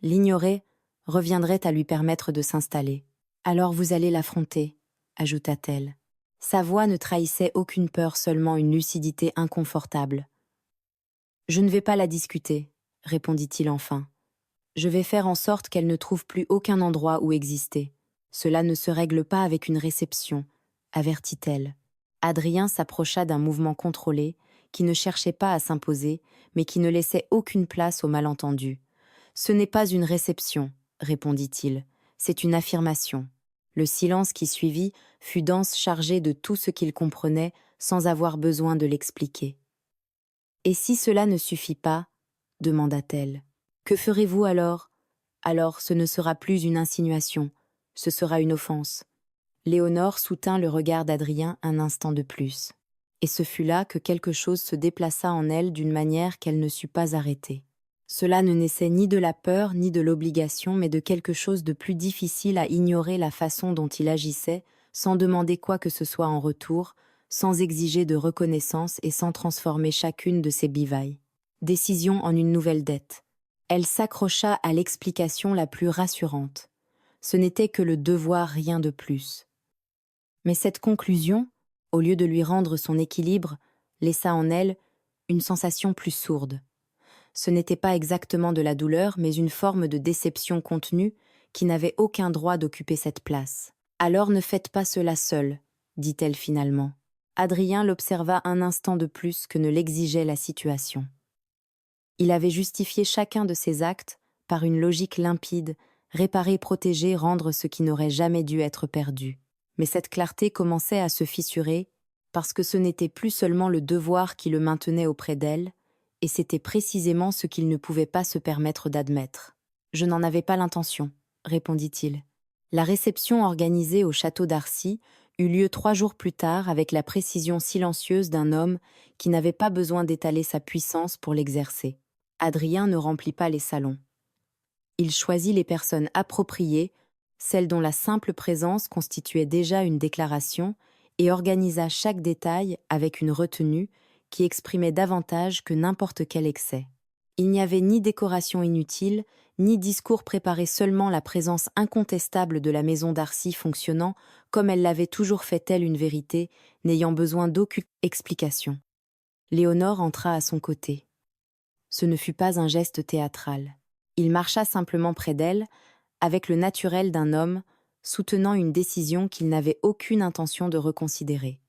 Speaker 1: L'ignorer reviendrait à lui permettre de s'installer. « Alors vous allez l'affronter », ajouta-t-elle. Sa voix ne trahissait aucune peur, seulement une lucidité inconfortable. « Je ne vais pas la discuter, » répondit-il enfin. « Je vais faire en sorte qu'elle ne trouve plus aucun endroit où exister. Cela ne se règle pas avec une réception, » avertit-elle. Adrien s'approcha d'un mouvement contrôlé, qui ne cherchait pas à s'imposer, mais qui ne laissait aucune place au malentendu. « Ce n'est pas une réception, » répondit-il, « c'est une affirmation. » Le silence qui suivit fut dense, chargé de tout ce qu'il comprenait sans avoir besoin de l'expliquer. « Et si cela ne suffit pas ?» demanda-t-elle. « Que ferez-vous alors ? Alors ce ne sera plus une insinuation, ce sera une offense. » Léonore soutint le regard d'Adrien un instant de plus. Et ce fut là que quelque chose se déplaça en elle d'une manière qu'elle ne sut pas arrêter. Cela ne naissait ni de la peur ni de l'obligation, mais de quelque chose de plus difficile à ignorer, la façon dont il agissait, sans demander quoi que ce soit en retour, sans exiger de reconnaissance et sans transformer chacune de ses bivailles. Décision en une nouvelle dette. Elle s'accrocha à l'explication la plus rassurante. Ce n'était que le devoir, rien de plus. Mais cette conclusion, au lieu de lui rendre son équilibre, laissa en elle une sensation plus sourde. Ce n'était pas exactement de la douleur, mais une forme de déception contenue qui n'avait aucun droit d'occuper cette place. « Alors ne faites pas cela seule, » dit-elle finalement. Adrien l'observa un instant de plus que ne l'exigeait la situation. Il avait justifié chacun de ses actes par une logique limpide, réparer, protéger, rendre ce qui n'aurait jamais dû être perdu. Mais cette clarté commençait à se fissurer parce que ce n'était plus seulement le devoir qui le maintenait auprès d'elle, et c'était précisément ce qu'il ne pouvait pas se permettre d'admettre. « Je n'en avais pas l'intention, » répondit-il. La réception organisée au château d'Arcy eut lieu 3 jours plus tard avec la précision silencieuse d'un homme qui n'avait pas besoin d'étaler sa puissance pour l'exercer. Adrien ne remplit pas les salons. Il choisit les personnes appropriées, celles dont la simple présence constituait déjà une déclaration, et organisa chaque détail avec une retenue qui exprimait davantage que n'importe quel excès. Il n'y avait ni décoration inutile, ni discours préparé, seulement la présence incontestable de la maison d'Arcy fonctionnant comme elle l'avait toujours fait, elle une vérité, n'ayant besoin d'aucune explication. Léonore entra à son côté. Ce ne fut pas un geste théâtral. Il marcha simplement près d'elle, avec le naturel d'un homme, soutenant une décision qu'il n'avait aucune intention de reconsidérer.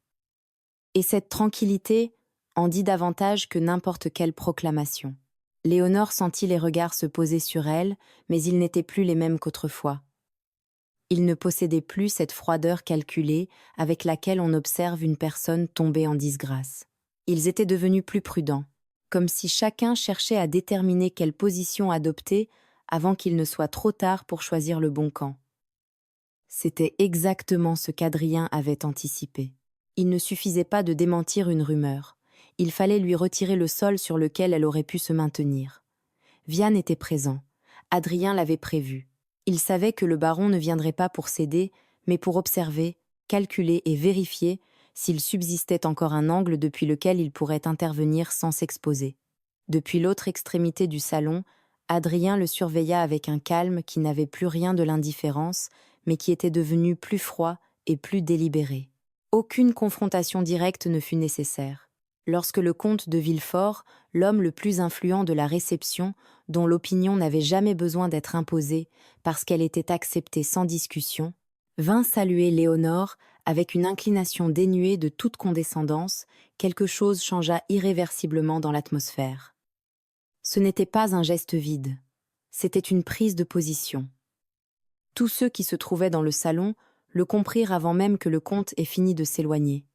Speaker 1: Et cette tranquillité en dit davantage que n'importe quelle proclamation. Léonore sentit les regards se poser sur elle, mais ils n'étaient plus les mêmes qu'autrefois. Il ne possédait plus cette froideur calculée avec laquelle on observe une personne tombée en disgrâce. Ils étaient devenus plus prudents, comme si chacun cherchait à déterminer quelle position adopter avant qu'il ne soit trop tard pour choisir le bon camp. C'était exactement ce qu'Adrien avait anticipé. Il ne suffisait pas de démentir une rumeur. Il fallait lui retirer le sol sur lequel elle aurait pu se maintenir. Vian était présent. Adrien l'avait prévu. Il savait que le baron ne viendrait pas pour céder, mais pour observer, calculer et vérifier s'il subsistait encore un angle depuis lequel il pourrait intervenir sans s'exposer. Depuis l'autre extrémité du salon, Adrien le surveilla avec un calme qui n'avait plus rien de l'indifférence, mais qui était devenu plus froid et plus délibéré. Aucune confrontation directe ne fut nécessaire. Lorsque le comte de Villefort, l'homme le plus influent de la réception, dont l'opinion n'avait jamais besoin d'être imposée parce qu'elle était acceptée sans discussion, vint saluer Léonore avec une inclination dénuée de toute condescendance, quelque chose changea irréversiblement dans l'atmosphère. Ce n'était pas un geste vide, c'était une prise de position. Tous ceux qui se trouvaient dans le salon le comprirent avant même que le comte ait fini de s'éloigner.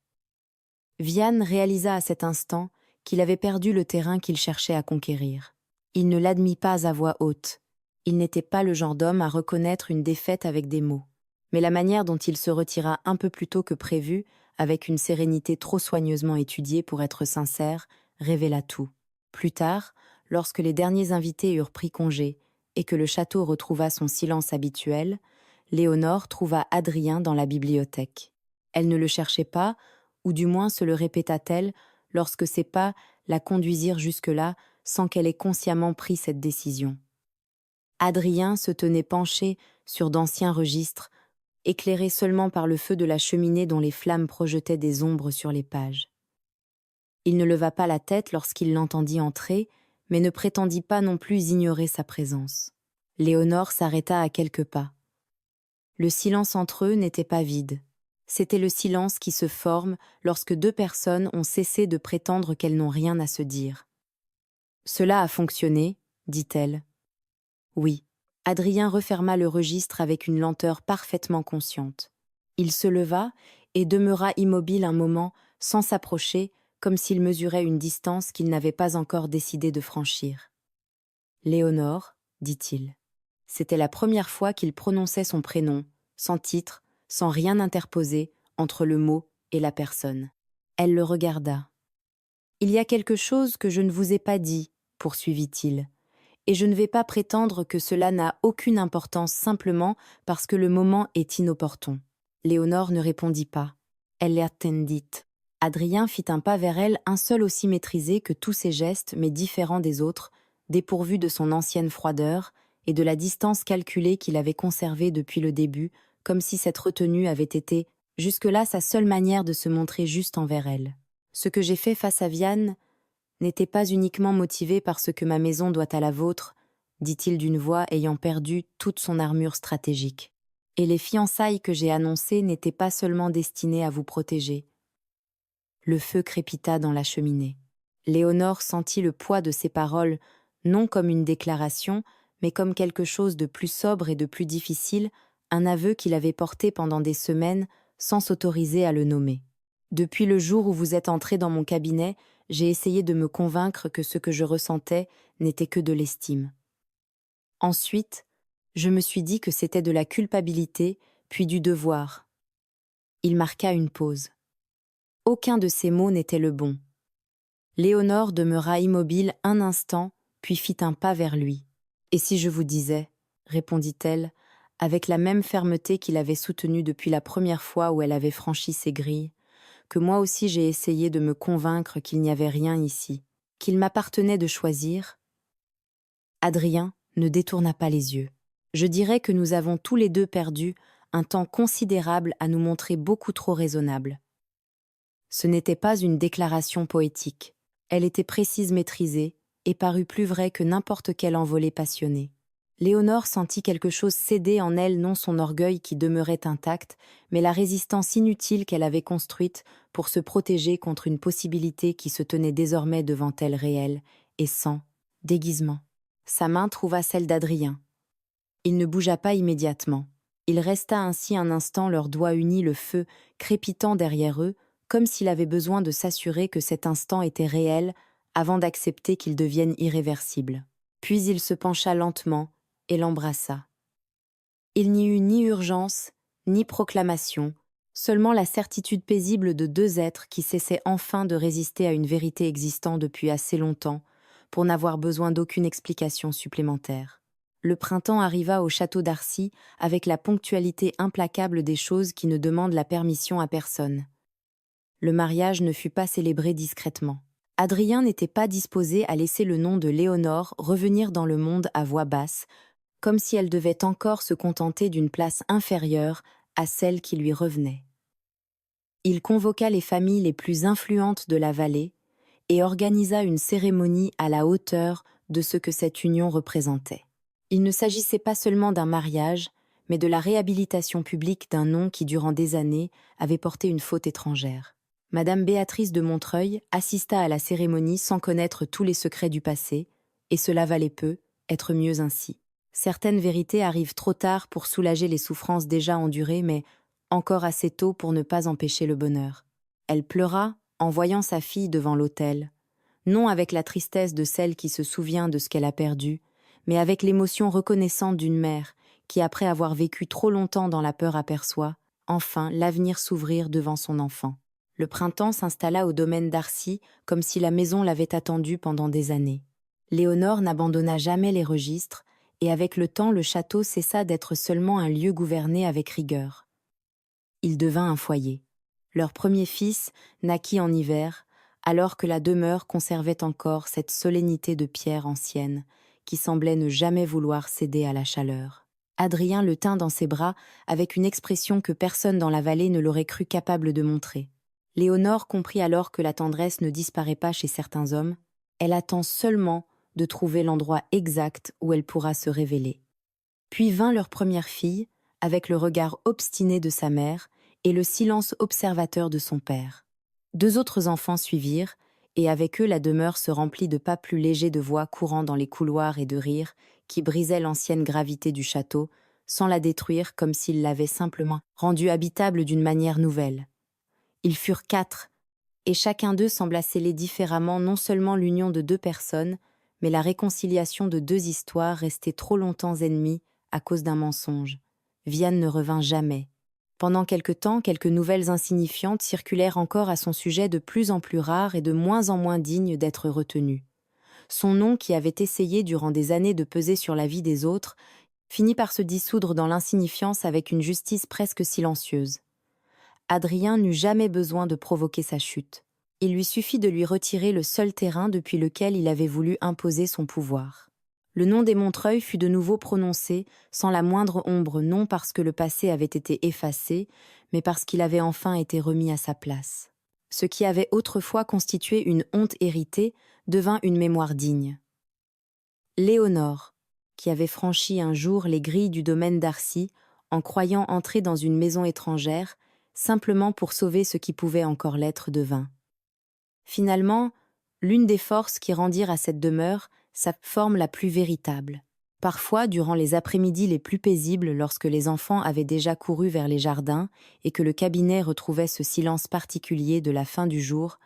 Speaker 1: Vian réalisa à cet instant qu'il avait perdu le terrain qu'il cherchait à conquérir. Il ne l'admit pas à voix haute. Il n'était pas le genre d'homme à reconnaître une défaite avec des mots. Mais la manière dont il se retira un peu plus tôt que prévu, avec une sérénité trop soigneusement étudiée pour être sincère, révéla tout. Plus tard, lorsque les derniers invités eurent pris congé et que le château retrouva son silence habituel, Léonore trouva Adrien dans la bibliothèque. Elle ne le cherchait pas, ou du moins se le répéta-t-elle, lorsque ses pas la conduisirent jusque-là sans qu'elle ait consciemment pris cette décision. Adrien se tenait penché sur d'anciens registres, éclairé seulement par le feu de la cheminée dont les flammes projetaient des ombres sur les pages. Il ne leva pas la tête lorsqu'il l'entendit entrer, mais ne prétendit pas non plus ignorer sa présence. Léonore s'arrêta à quelques pas. Le silence entre eux n'était pas vide. C'était le silence qui se forme lorsque deux personnes ont cessé de prétendre qu'elles n'ont rien à se dire. « Cela a fonctionné, dit-elle. »« Oui. » Adrien referma le registre avec une lenteur parfaitement consciente. Il se leva et demeura immobile un moment, sans s'approcher, comme s'il mesurait une distance qu'il n'avait pas encore décidé de franchir. « Léonore, » dit-il. C'était la première fois qu'il prononçait son prénom, sans titre, sans rien interposer entre le mot et la personne. Elle le regarda. « Il y a quelque chose que je ne vous ai pas dit, » poursuivit-il, « et je ne vais pas prétendre que cela n'a aucune importance simplement parce que le moment est inopportun. » Léonore ne répondit pas. Elle l'attendit. Adrien fit un pas vers elle, un seul aussi maîtrisé que tous ses gestes, mais différent des autres, dépourvu de son ancienne froideur et de la distance calculée qu'il avait conservée depuis le début, comme si cette retenue avait été, jusque-là, sa seule manière de se montrer juste envers elle. « Ce que j'ai fait face à Vian n'était pas uniquement motivé par ce que ma maison doit à la vôtre, dit-il d'une voix ayant perdu toute son armure stratégique. Et les fiançailles que j'ai annoncées n'étaient pas seulement destinées à vous protéger. » Le feu crépita dans la cheminée. Léonore sentit le poids de ces paroles, non comme une déclaration, mais comme quelque chose de plus sobre et de plus difficile, un aveu qu'il avait porté pendant des semaines sans s'autoriser à le nommer. « Depuis le jour où vous êtes entré dans mon cabinet, j'ai essayé de me convaincre que ce que je ressentais n'était que de l'estime. Ensuite, je me suis dit que c'était de la culpabilité, puis du devoir. » Il marqua une pause. Aucun de ces mots n'était le bon. Léonore demeura immobile un instant, puis fit un pas vers lui. « Et si je vous disais, » répondit-elle, avec la même fermeté qu'il avait soutenue depuis la première fois où elle avait franchi ses grilles, que moi aussi j'ai essayé de me convaincre qu'il n'y avait rien ici, qu'il m'appartenait de choisir. Adrien ne détourna pas les yeux. Je dirais que nous avons tous les deux perdu un temps considérable à nous montrer beaucoup trop raisonnables. Ce n'était pas une déclaration poétique. Elle était précise, maîtrisée, et parut plus vraie que n'importe quelle envolée passionnée. Léonore sentit quelque chose céder en elle, non son orgueil qui demeurait intact, mais la résistance inutile qu'elle avait construite pour se protéger contre une possibilité qui se tenait désormais devant elle réelle, et sans déguisement. Sa main trouva celle d'Adrien. Il ne bougea pas immédiatement. Il resta ainsi un instant, leurs doigts unis, le feu crépitant derrière eux, comme s'il avait besoin de s'assurer que cet instant était réel avant d'accepter qu'il devienne irréversible. Puis il se pencha lentement et l'embrassa. Il n'y eut ni urgence, ni proclamation, Seulement la certitude paisible de deux êtres qui cessaient enfin de résister à une vérité existant depuis assez longtemps, pour n'avoir besoin d'aucune explication supplémentaire. Le printemps arriva au château d'Arcy avec la ponctualité implacable des choses qui ne demandent la permission à personne. Le mariage ne fut pas célébré discrètement. Adrien n'était pas disposé à laisser le nom de Léonore revenir dans le monde à voix basse, comme si elle devait encore se contenter d'une place inférieure à celle qui lui revenait. Il convoqua les familles les plus influentes de la vallée et organisa une cérémonie à la hauteur de ce que cette union représentait. Il ne s'agissait pas seulement d'un mariage, mais de la réhabilitation publique d'un nom qui, durant des années, avait porté une faute étrangère. Madame Béatrice de Montreuil assista à la cérémonie sans connaître tous les secrets du passé, et cela valait peu, être mieux ainsi. Certaines vérités arrivent trop tard pour soulager les souffrances déjà endurées, mais encore assez tôt pour ne pas empêcher le bonheur. Elle pleura en voyant sa fille devant l'autel, non avec la tristesse de celle qui se souvient de ce qu'elle a perdu, mais avec l'émotion reconnaissante d'une mère qui, après avoir vécu trop longtemps dans la peur, aperçoit, enfin, l'avenir s'ouvrir devant son enfant. Le printemps s'installa au domaine d'Arcy comme si la maison l'avait attendu pendant des années. Léonore n'abandonna jamais les registres, et avec le temps le château cessa d'être seulement un lieu gouverné avec rigueur. Il devint un foyer. Leur premier fils naquit en hiver, alors que la demeure conservait encore cette solennité de pierre ancienne, qui semblait ne jamais vouloir céder à la chaleur. Adrien le tint dans ses bras avec une expression que personne dans la vallée ne l'aurait cru capable de montrer. Léonore comprit alors que la tendresse ne disparaît pas chez certains hommes, elle attend seulement de trouver l'endroit exact où elle pourra se révéler. Puis vint leur première fille, avec le regard obstiné de sa mère et le silence observateur de son père. Deux autres enfants suivirent, et avec eux la demeure se remplit de pas plus légers de voix courant dans les couloirs et de rires qui brisaient l'ancienne gravité du château, sans la détruire comme s'ils l'avaient simplement rendue habitable d'une manière nouvelle. Ils furent 4, et chacun d'eux sembla sceller différemment non seulement l'union de deux personnes, mais la réconciliation de deux histoires restées trop longtemps ennemies à cause d'un mensonge. Vianne ne revint jamais. Pendant quelque temps, quelques nouvelles insignifiantes circulèrent encore à son sujet, de plus en plus rares et de moins en moins dignes d'être retenues. Son nom, qui avait essayé durant des années de peser sur la vie des autres, finit par se dissoudre dans l'insignifiance avec une justice presque silencieuse. Adrien n'eut jamais besoin de provoquer sa chute. Il lui suffit de lui retirer le seul terrain depuis lequel il avait voulu imposer son pouvoir. Le nom des Montreuil fut de nouveau prononcé, sans la moindre ombre, non parce que le passé avait été effacé, mais parce qu'il avait enfin été remis à sa place. Ce qui avait autrefois constitué une honte héritée devint une mémoire digne. Léonore, qui avait franchi un jour les grilles du domaine d'Arcy, en croyant entrer dans une maison étrangère, simplement pour sauver ce qui pouvait encore l'être de vain. Finalement, l'une des forces qui rendirent à cette demeure sa forme la plus véritable. Parfois, durant les après-midi les plus paisibles, lorsque les enfants avaient déjà couru vers les jardins et que le cabinet retrouvait ce silence particulier de la fin du jour,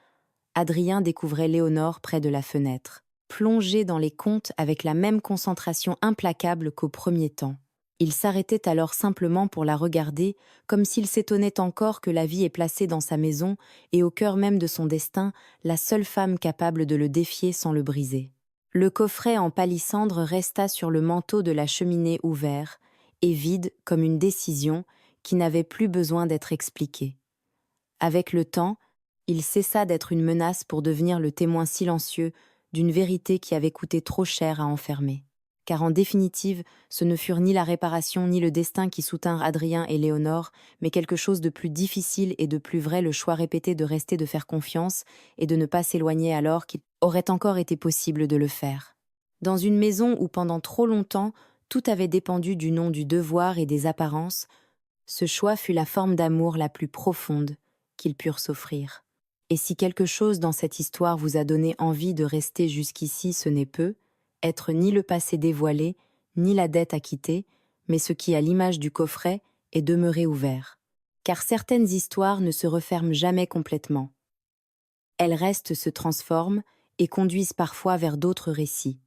Speaker 1: Adrien découvrait Léonore près de la fenêtre, plongée dans les contes avec la même concentration implacable qu'au premier temps. Il s'arrêtait alors simplement pour la regarder, comme s'il s'étonnait encore que la vie ait placé dans sa maison et au cœur même de son destin la seule femme capable de le défier sans le briser. Le coffret en palissandre resta sur le manteau de la cheminée ouvert et vide comme une décision qui n'avait plus besoin d'être expliquée. Avec le temps, il cessa d'être une menace pour devenir le témoin silencieux d'une vérité qui avait coûté trop cher à enfermer. Car en définitive, ce ne furent ni la réparation ni le destin qui soutinrent Adrien et Léonore, mais quelque chose de plus difficile et de plus vrai, le choix répété de rester, de faire confiance et de ne pas s'éloigner alors qu'il aurait encore été possible de le faire. Dans une maison où pendant trop longtemps tout avait dépendu du nom du devoir et des apparences, ce choix fut la forme d'amour la plus profonde qu'ils purent s'offrir. Et si quelque chose dans cette histoire vous a donné envie de rester jusqu'ici, ce n'est peu, être ni le passé dévoilé, ni la dette acquittée, mais ce qui, à l'image du coffret, est demeuré ouvert. Car certaines histoires ne se referment jamais complètement. Elles restent, se transforment et conduisent parfois vers d'autres récits.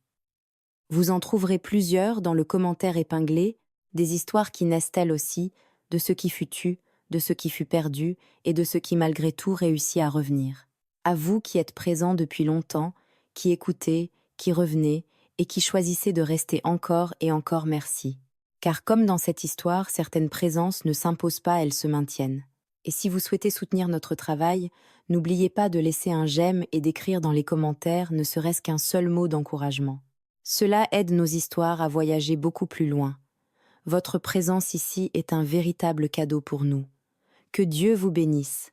Speaker 1: Vous en trouverez plusieurs dans le commentaire épinglé, des histoires qui naissent elles aussi de ce qui fut eu de ce qui fut perdu et de ce qui malgré tout réussit à revenir. À vous qui êtes présents depuis longtemps, qui écoutez, qui revenez et qui choisissez de rester encore et encore, merci. Car comme dans cette histoire, certaines présences ne s'imposent pas, elles se maintiennent. Et si vous souhaitez soutenir notre travail, n'oubliez pas de laisser un j'aime et d'écrire dans les commentaires ne serait-ce qu'un seul mot d'encouragement. Cela aide nos histoires à voyager beaucoup plus loin. Votre présence ici est un véritable cadeau pour nous. Que Dieu vous bénisse.